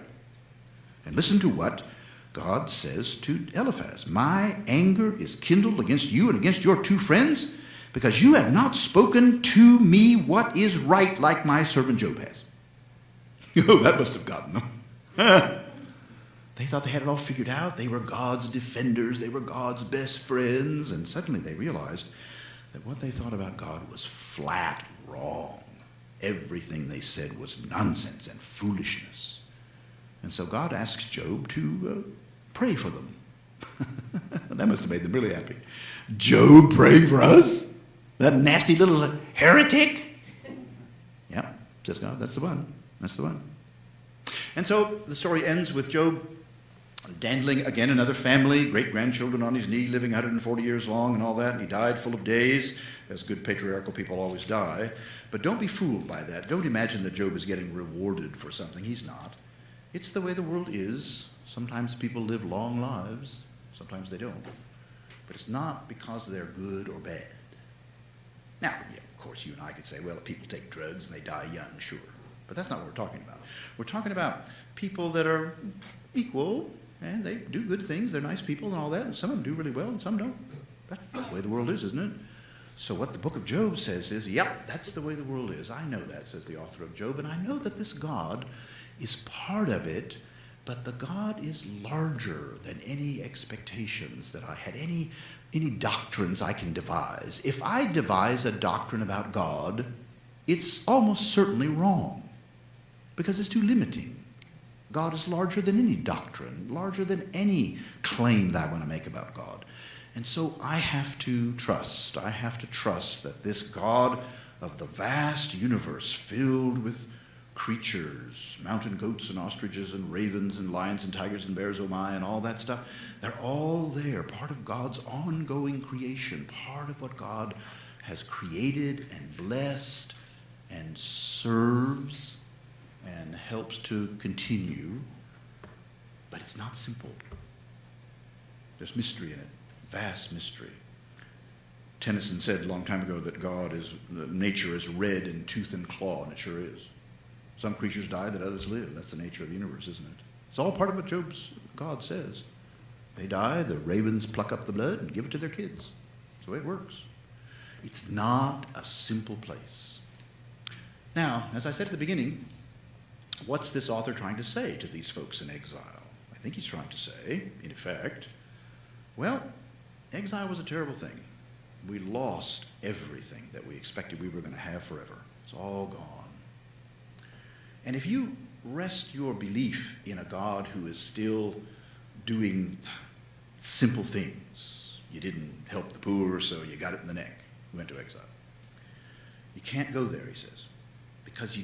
And listen to what God says to Eliphaz. My anger is kindled against you and against your two friends, because you have not spoken to me what is right, like my servant Job has. Oh, that must have gotten them. They thought they had it all figured out. They were God's defenders. They were God's best friends. And suddenly they realized that what they thought about God was flat wrong. Everything they said was nonsense and foolishness. And so God asks Job to pray for them. That must have made them really happy. Job praying for us? That nasty little heretic? Yeah, says God, that's the one. That's the one. And so the story ends with Job dandling again another family, great-grandchildren on his knee, living 140 years long and all that, and he died full of days, as good patriarchal people always die. But don't be fooled by that. Don't imagine that Job is getting rewarded for something. He's not. It's the way the world is. Sometimes people live long lives. Sometimes they don't. But it's not because they're good or bad. Now, yeah, of course, you and I could say, well, people take drugs and they die young, sure. But that's not what we're talking about. We're talking about people that are equal, and they do good things. They're nice people and all that, and some of them do really well and some don't. That's the way the world is, isn't it? So what the book of Job says is, yep, that's the way the world is. I know that, says the author of Job, and I know that this God is part of it, but the God is larger than any expectations that I had, any doctrines I can devise. If I devise a doctrine about God, it's almost certainly wrong, because it's too limiting. God is larger than any doctrine, larger than any claim that I want to make about God. And so I have to trust that this God of the vast universe filled with creatures, mountain goats and ostriches and ravens and lions and tigers and bears, oh my, and all that stuff, they're all there, part of God's ongoing creation, part of what God has created and blessed and serves and helps to continue. But it's not simple. There's mystery in it, vast mystery. Tennyson said a long time ago that nature is red in tooth and claw, and it sure is. Some creatures die that others live. That's the nature of the universe, isn't it? It's all part of what God says. They die, the ravens pluck up the blood and give it to their kids. That's the way it works. It's not a simple place. Now, as I said at the beginning, what's this author trying to say to these folks in exile? I think he's trying to say, in effect, well, exile was a terrible thing. We lost everything that we expected we were going to have forever. It's all gone. And if you rest your belief in a God who is still doing simple things, you didn't help the poor, so you got it in the neck, you went to exile. You can't go there, he says, because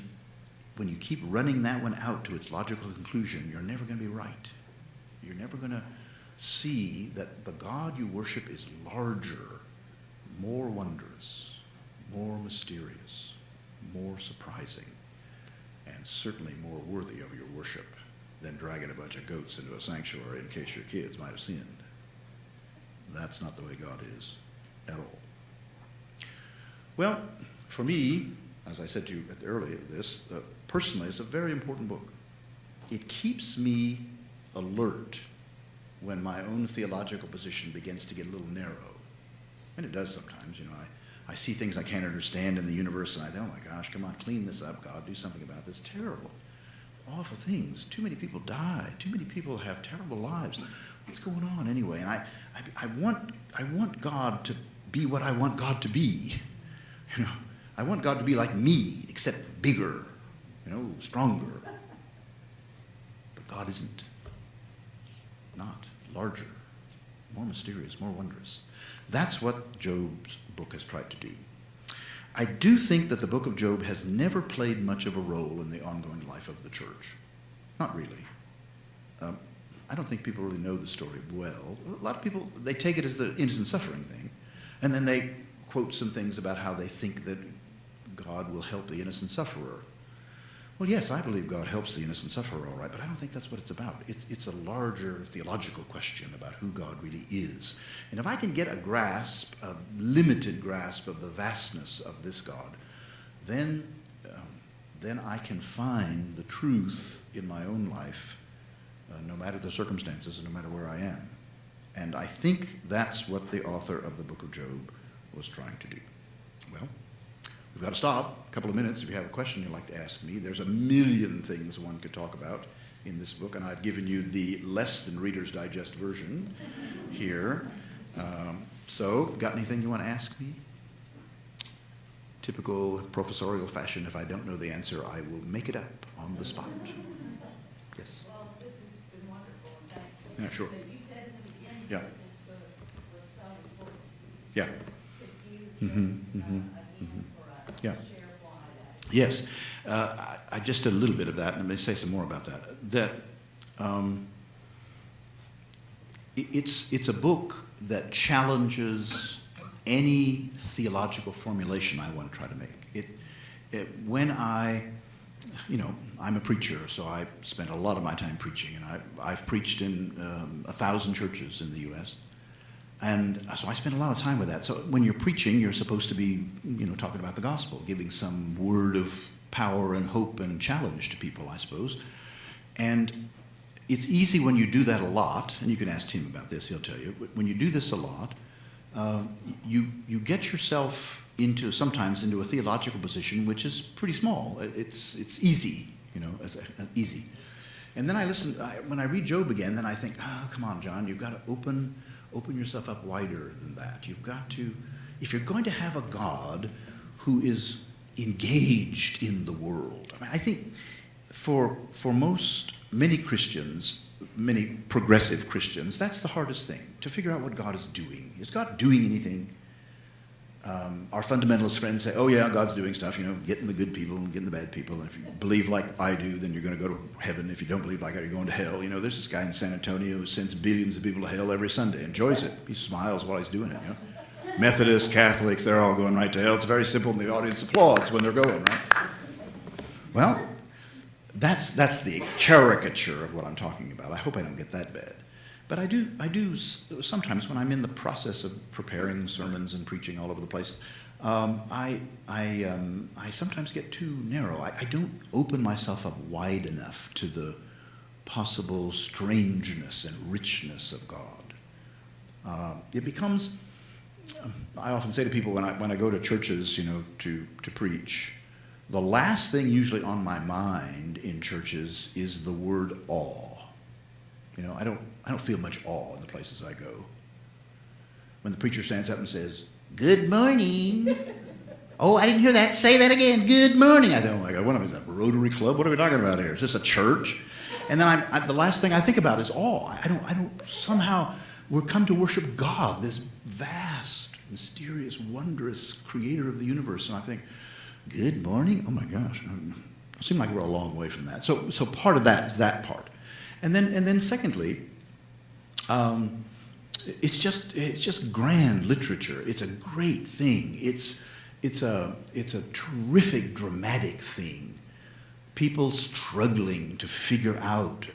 when you keep running that one out to its logical conclusion, you're never going to be right. You're never going to see that the God you worship is larger, more wondrous, more mysterious, more surprising, and certainly more worthy of your worship than dragging a bunch of goats into a sanctuary in case your kids might have sinned. That's not the way God is at all. Well, for me, as I said to you at the early of this, personally, it's a very important book. It keeps me alert when my own theological position begins to get a little narrow. And it does sometimes, I see things I can't understand in the universe, and I think, oh my gosh, come on, clean this up, God, do something about this. Terrible, awful things. Too many people die. Too many people have terrible lives. What's going on anyway? And I want God to be what I want God to be. I want God to be like me, except bigger, stronger. But God isn't. Not larger, more mysterious, more wondrous. That's what Job's book has tried to do. I do think that the book of Job has never played much of a role in the ongoing life of the church. Not really. I don't think people really know the story well. A lot of people, they take it as the innocent suffering thing, and then they quote some things about how they think that God will help the innocent sufferer. Well, yes, I believe God helps the innocent sufferer, all right, but I don't think that's what it's about. It's a larger theological question about who God really is. And if I can get a grasp, a limited grasp of the vastness of this God, then I can find the truth in my own life, no matter the circumstances and no matter where I am. And I think that's what the author of the book of Job was trying to do. Well, we've got to stop. A couple of minutes. If you have a question you'd like to ask me, there's a million things one could talk about in this book, and I've given you the less than Reader's Digest version here. So, got anything you want to ask me? Typical professorial fashion, if I don't know the answer, I will make it up on the spot. Yes? Well, this has been wonderful, and thank you. Yeah, sure. But you said in the beginning Yeah. that this book was so important. Yeah. Could you just, again, for us, Yeah. share why that is? Yes, I just did a little bit of that, and I'm going to say some more about that. It's a book that challenges any theological formulation I want to try to make. When I'm a preacher, so I spend a lot of my time preaching, and I've preached in 1,000 churches in the U.S., and so I spend a lot of time with that. So when you're preaching, you're supposed to be, talking about the gospel, giving some word of power and hope and challenge to people, I suppose. And it's easy when you do that a lot, and you can ask Tim about this, he'll tell you. When you do this a lot, you get yourself sometimes into a theological position which is pretty small. It's easy, easy. And then when I read Job again, then I think, come on, John, you've got to open yourself up wider than that. You've got to, if you're going to have a God who is engaged in the world. I think for many Christians, many progressive Christians, that's the hardest thing, to figure out what God is doing. Is God doing anything? Our fundamentalist friends say, oh yeah, God's doing stuff, getting the good people and getting the bad people. And if you believe like I do, then you're going to go to heaven. If you don't believe like I do, you're going to hell. There's this guy in San Antonio who sends billions of people to hell every Sunday, enjoys it. He smiles while he's doing it, Methodists, Catholics, they're all going right to hell. It's very simple, and the audience applauds when they're going, right? Well, that's the caricature of what I'm talking about. I hope I don't get that bad. But I do sometimes when I'm in the process of preparing sermons and preaching all over the place, I sometimes get too narrow. I don't open myself up wide enough to the possible strangeness and richness of God. It becomes, I often say to people when I go to churches, to preach, the last thing usually on my mind in churches is the word awe. I don't feel much awe in the places I go. When the preacher stands up and says, "Good morning." "Oh, I didn't hear that. Say that again. Good morning." I think, oh my God, what is that, Rotary Club? What are we talking about here? Is this a church? And then the last thing I think about is awe. I don't somehow, we're come to worship God, this vast, mysterious, wondrous creator of the universe. And I think, good morning? Oh my gosh. It seems like we're a long way from that. So part of that is that part. And then secondly, it's just grand literature. It's a great thing. It's a terrific dramatic thing. People struggling to figure out,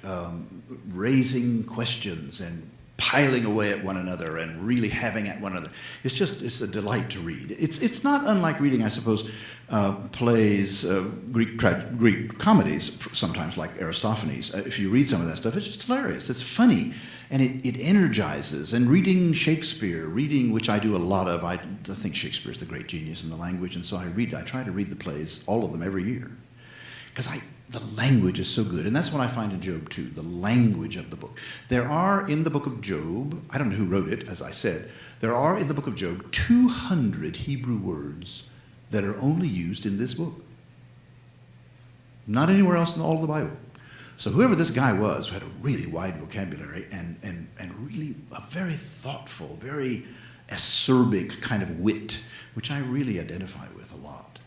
raising questions and piling away at one another and really having at one another. It's a delight to read. It's not unlike reading, I suppose, plays, Greek comedies, sometimes like Aristophanes. If you read some of that stuff, it's just hilarious. It's funny. and it energizes. And reading Shakespeare, which I do a lot of, I think Shakespeare's the great genius in the language, and so I try to read the plays, all of them, every year. Because the language is so good, and that's what I find in Job too, the language of the book. There are in the book of Job, I don't know who wrote it, as I said, there are in the book of Job 200 Hebrew words that are only used in this book. Not anywhere else in all of the Bible. So whoever this guy was, who had a really wide vocabulary and really a very thoughtful, very acerbic kind of wit, which I really identify with a lot.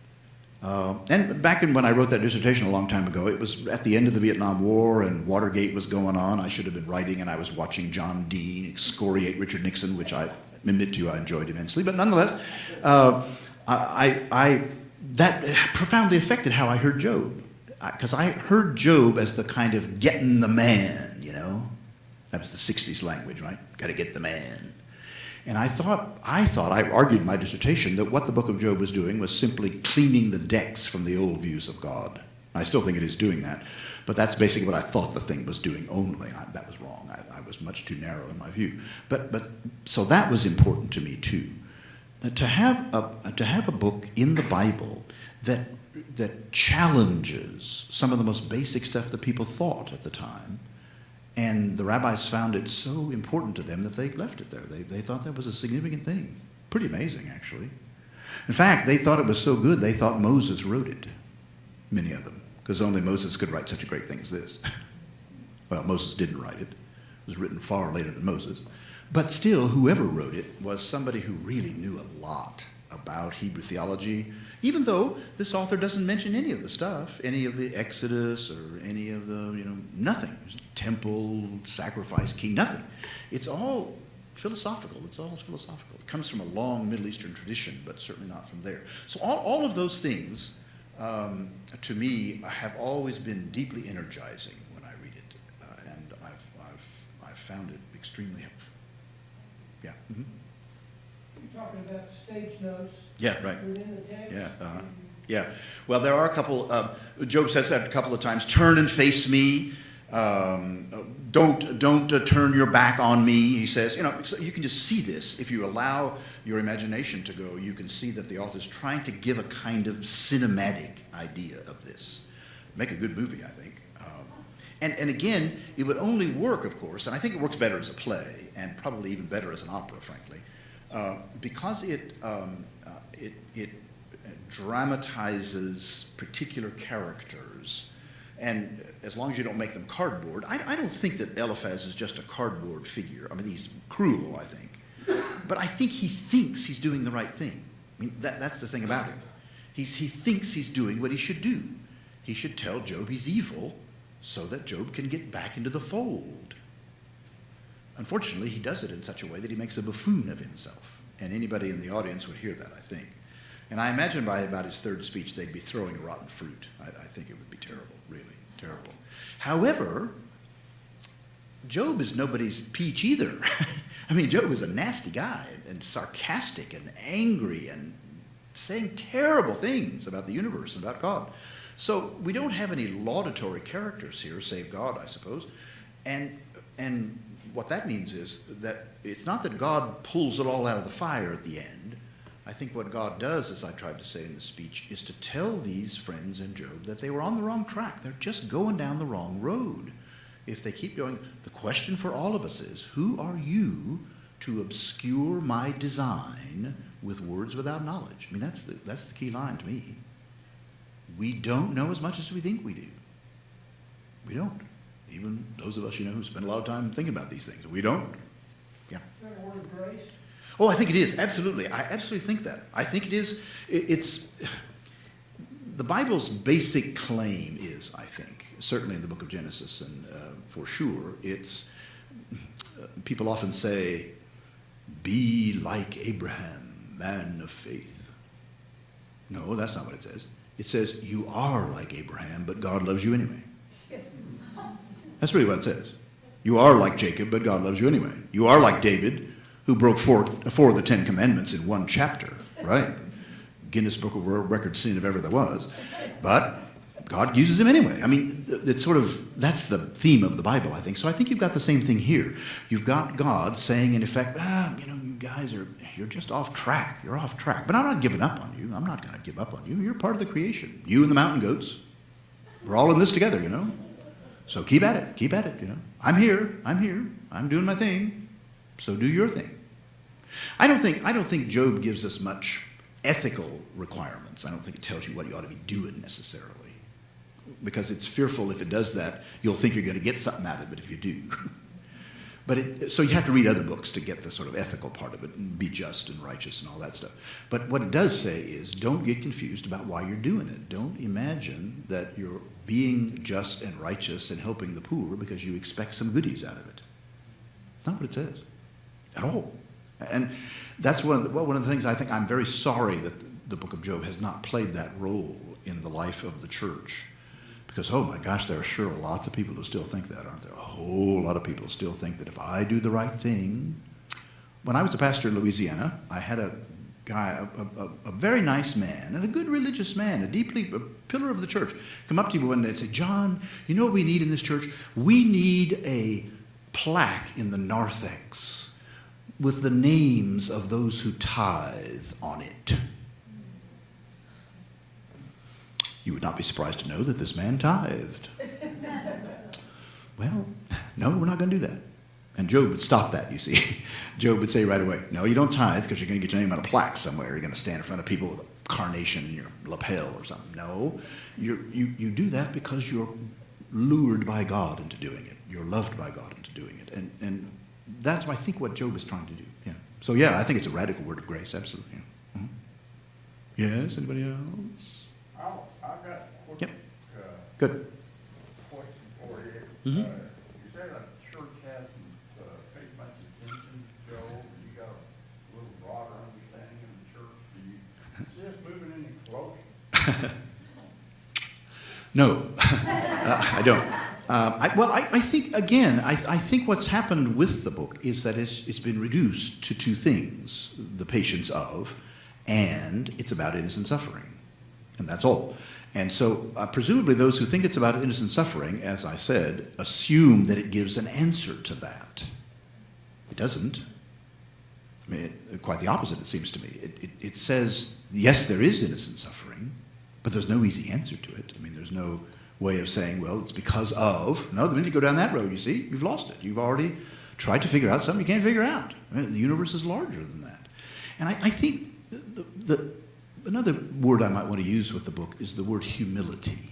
And back when I wrote that dissertation a long time ago, it was at the end of the Vietnam War and Watergate was going on. I should have been writing, and I was watching John Dean excoriate Richard Nixon, which I admit to you I enjoyed immensely. But nonetheless, that profoundly affected how I heard Job. Because I heard Job as the kind of getting the man, you know. That was the 60s language, right? Got to get the man. And I argued in my dissertation that what the book of Job was doing was simply cleaning the decks from the old views of God. I still think it is doing that, but that's basically what I thought the thing was doing only. That was wrong. I was much too narrow in my view. But so that was important to me too. That to have a book in the Bible that challenges some of the most basic stuff that people thought at the time, and the rabbis found it so important to them that they left it there. They thought that was a significant thing. Pretty amazing, actually. In fact, they thought it was so good, they thought Moses wrote it, many of them, because only Moses could write such a great thing as this. Well, Moses didn't write it. It was written far later than Moses. But still, whoever wrote it was somebody who really knew a lot about Hebrew theology, even though this author doesn't mention any of the stuff, any of the Exodus or any of the, nothing. Temple, sacrifice, king, nothing. It's all philosophical. It comes from a long Middle Eastern tradition, but certainly not from there. So all of those things, to me, have always been deeply energizing when I read it, and I've found it extremely helpful. Yeah. Mm-hmm. You're talking about stage notes. Yeah, right. Within the text. Yeah, yeah. Well, there are a couple. Job says that a couple of times. Turn and face me. Don't turn your back on me. He says, so you can just see this if you allow your imagination to go. You can see that the author's trying to give a kind of cinematic idea of this. Make a good movie, I think. And again, it would only work, of course, and I think it works better as a play, and probably even better as an opera, frankly, because it dramatizes particular characters. And as long as you don't make them cardboard, I don't think that Eliphaz is just a cardboard figure. I mean, he's cruel, I think. But I think he thinks he's doing the right thing. I mean, that's the thing about him. He thinks he's doing what he should do. He should tell Job he's evil so that Job can get back into the fold. Unfortunately, he does it in such a way that he makes a buffoon of himself. And anybody in the audience would hear that, I think. And I imagine by about his third speech, they'd be throwing a rotten fruit. I think it would be terrible, really terrible. However, Job is nobody's peach either. I mean, Job is a nasty guy and sarcastic and angry and saying terrible things about the universe and about God. So we don't have any laudatory characters here, save God, I suppose. And what that means is that it's not that God pulls it all out of the fire at the end. I think what God does, as I tried to say in the speech, is to tell these friends in Job that they were on the wrong track. They're just going down the wrong road. If they keep going, the question for all of us is, who are you to obscure my design with words without knowledge? I mean, that's the key line to me. We don't know as much as we think we do. We don't. Even those of us, who spend a lot of time thinking about these things. We don't. Yeah. Is that a word of grace? Oh, I think it is. Absolutely. I absolutely think that. I think it is. It's the Bible's basic claim is, I think, certainly in the book of Genesis, and for sure, it's people often say, be like Abraham, man of faith. No, that's not what it says. It says, you are like Abraham, but God loves you anyway. That's really what it says. You are like Jacob, but God loves you anyway. You are like David, who broke four of the 10 Commandments in one chapter, right? Guinness Book of World Record sin if ever there was. But God uses him anyway. I mean, it's sort of, that's the theme of the Bible, I think. So I think you've got the same thing here. You've got God saying, in effect, you guys you're just off track. You're off track. But I'm not giving up on you. I'm not going to give up on you. You're part of the creation. You and the mountain goats. We're all in this together, So keep at it, I'm here. I'm doing my thing. So do your thing. I don't think Job gives us much ethical requirements. I don't think it tells you what you ought to be doing necessarily. Because it's fearful if it does that, you'll think you're going to get something out of it if you do. So you have to read other books to get the sort of ethical part of it and be just and righteous and all that stuff. But what it does say is don't get confused about why you're doing it. Don't imagine that you're being just and righteous and helping the poor because you expect some goodies out of it. That's not what it says at all. And that's one of the things I think I'm very sorry that the book of Job has not played that role in the life of the church. Because, oh my gosh, there are sure lots of people who still think that, aren't there? A whole lot of people still think that if I do the right thing. When I was a pastor in Louisiana, I had a guy, a very nice man, and a good religious man, a pillar of the church, come up to me one day and say, John, you know what we need in this church? We need a plaque in the narthex with the names of those who tithe on it. You would not be surprised to know that this man tithed. Well, no, we're not going to do that. And Job would stop that, you see. Job would say right away, no, you don't tithe because you're going to get your name on a plaque somewhere. You're going to stand in front of people with a carnation in your lapel or something. No, you do that because you're lured by God into doing it. You're loved by God into doing it. And that's, I think, what Job is trying to do. Yeah. So, yeah, I think it's a radical word of grace, absolutely. Yeah. Mm-hmm. Yes, anybody else? I've got a quick Yep. Good. question for you. Mm-hmm. You say that the church hasn't paid much attention to Job, and you got a little broader understanding of the church. Do you see us moving any closer? No, I don't. I think, again, I think what's happened with the book is that it's been reduced to two things, the patience of, and it's about innocent suffering. And that's all. And so presumably those who think it's about innocent suffering, as I said, assume that it gives an answer to that. It doesn't. I mean, quite the opposite, it seems to me. It says, yes, there is innocent suffering, but there's no easy answer to it. I mean, there's no way of saying, well, it's because of. No, the minute you go down that road, you see, you've lost it. You've already tried to figure out something you can't figure out. I mean, the universe is larger than that. And I think another word I might want to use with the book is the word humility.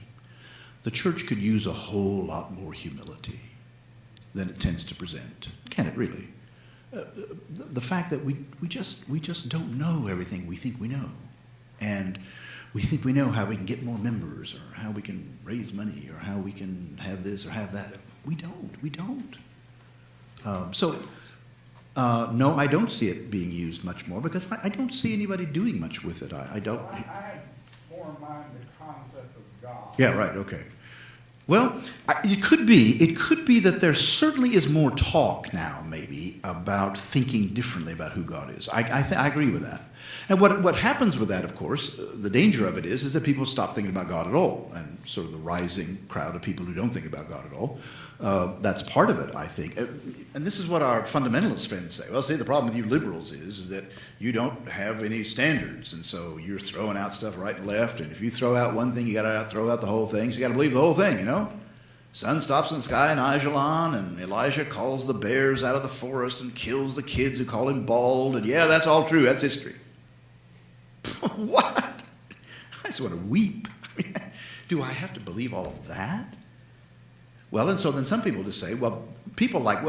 The church could use a whole lot more humility than it tends to present. Can it really? The fact that we just don't know everything we think we know. And we think we know how we can get more members or how we can raise money or how we can have this or have that. We don't. No, I don't see it being used much more because I don't see anybody doing much with it. I don't. I had more in mind the concept of God. Yeah, right, okay. Well, it could be that there certainly is more talk now, maybe, about thinking differently about who God is. I agree with that. And what happens with that, of course, the danger of it is that people stop thinking about God at all, and sort of the rising crowd of people who don't think about God at all. That's part of it, I think. And this is what our fundamentalist friends say. Well, see, the problem with you liberals is that you don't have any standards, and so you're throwing out stuff right and left, and if you throw out one thing, you got to throw out the whole thing, so you got to believe the whole thing, you know? Sun stops in the sky in Ajalon, and Elijah calls the bears out of the forest and kills the kids who call him bald, and yeah, that's all true, that's history. What? I just want to weep. Do I have to believe all of that? Well, and so then some people just say, well, people like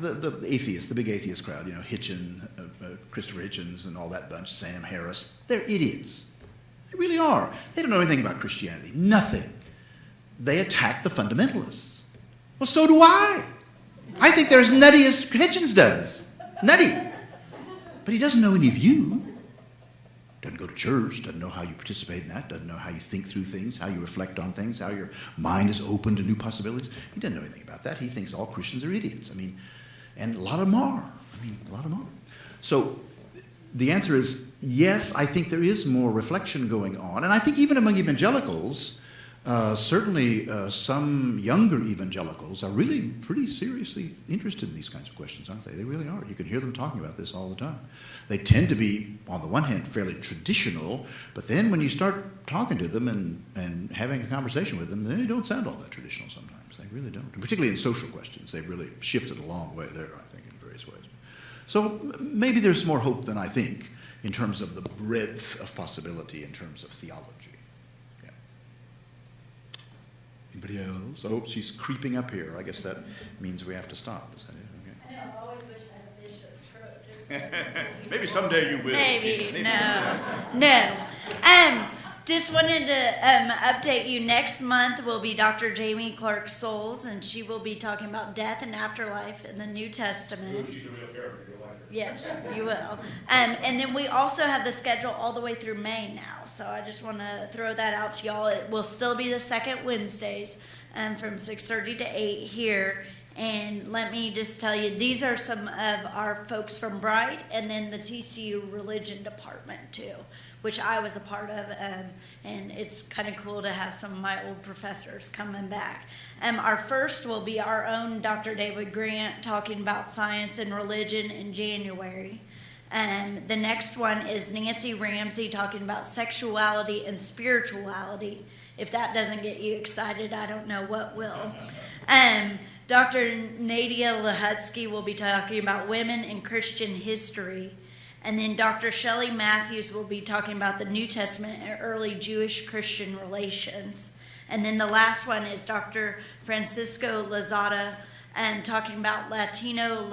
the atheists, the big atheist crowd, you know, Hitchens, Christopher Hitchens and all that bunch, Sam Harris, they're idiots. They really are. They don't know anything about Christianity. Nothing. They attack the fundamentalists. Well, so do I. I think they're as nutty as Hitchens does. Nutty. But he doesn't know any of you. Doesn't go to church, doesn't know how you participate in that, doesn't know how you think through things, how you reflect on things, how your mind is open to new possibilities. He doesn't know anything about that. He thinks all Christians are idiots. I mean, and a lot of them are. A lot of them are. So the answer is yes, I think there is more reflection going on. And I think even among evangelicals, Certainly, some younger evangelicals are really pretty seriously interested in these kinds of questions, aren't they? They really are. You can hear them talking about this all the time. They tend to be, on the one hand, fairly traditional, but then when you start talking to them and having a conversation with them, they don't sound all that traditional sometimes. They really don't. And particularly in social questions, they've really shifted a long way there, I think, in various ways. So maybe there's more hope than I think in terms of the breadth of possibility in terms of theology. Anybody else? Oh, she's creeping up here. I guess that means we have to stop. Is that it? I know, I always wish I had a bishop's throat. Okay. Maybe someday you will. Maybe, Someday. no. Just wanted to update you. Next month will be Dr. Jamie Clark Souls, and she will be talking about death and afterlife in the New Testament. She's a real character. You'll like her. Yes, you will. And then we also have the schedule all the way through May now. So I just want to throw that out to y'all. It will still be the second Wednesdays from 6:30 to 8 here. And let me just tell you, these are some of our folks from Bright and then the TCU Religion Department too, which I was a part of. And it's kind of cool to have some of my old professors coming back. Our first will be our own Dr. David Grant talking about science and religion in January. The next one is Nancy Ramsey talking about sexuality and spirituality. If that doesn't get you excited, I don't know what will. Dr. Nadia Lahutsky will be talking about women in Christian history. And then Dr. Shelley Matthews will be talking about the New Testament and early Jewish-Christian relations. And then the last one is Dr. Francisco Lozada talking about Latina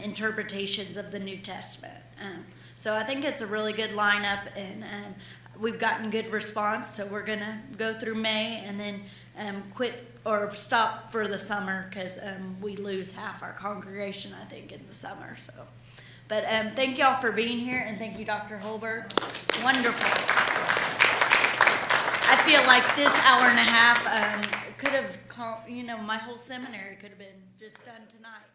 interpretations of the New Testament. So I think it's a really good lineup, and we've gotten good response. So we're going to go through May and then quit or stop for the summer because we lose half our congregation, I think, in the summer. So, but thank y'all for being here, and thank you, Dr. Holbert. Wonderful. I feel like this hour and a half could have, my whole seminary could have been just done tonight.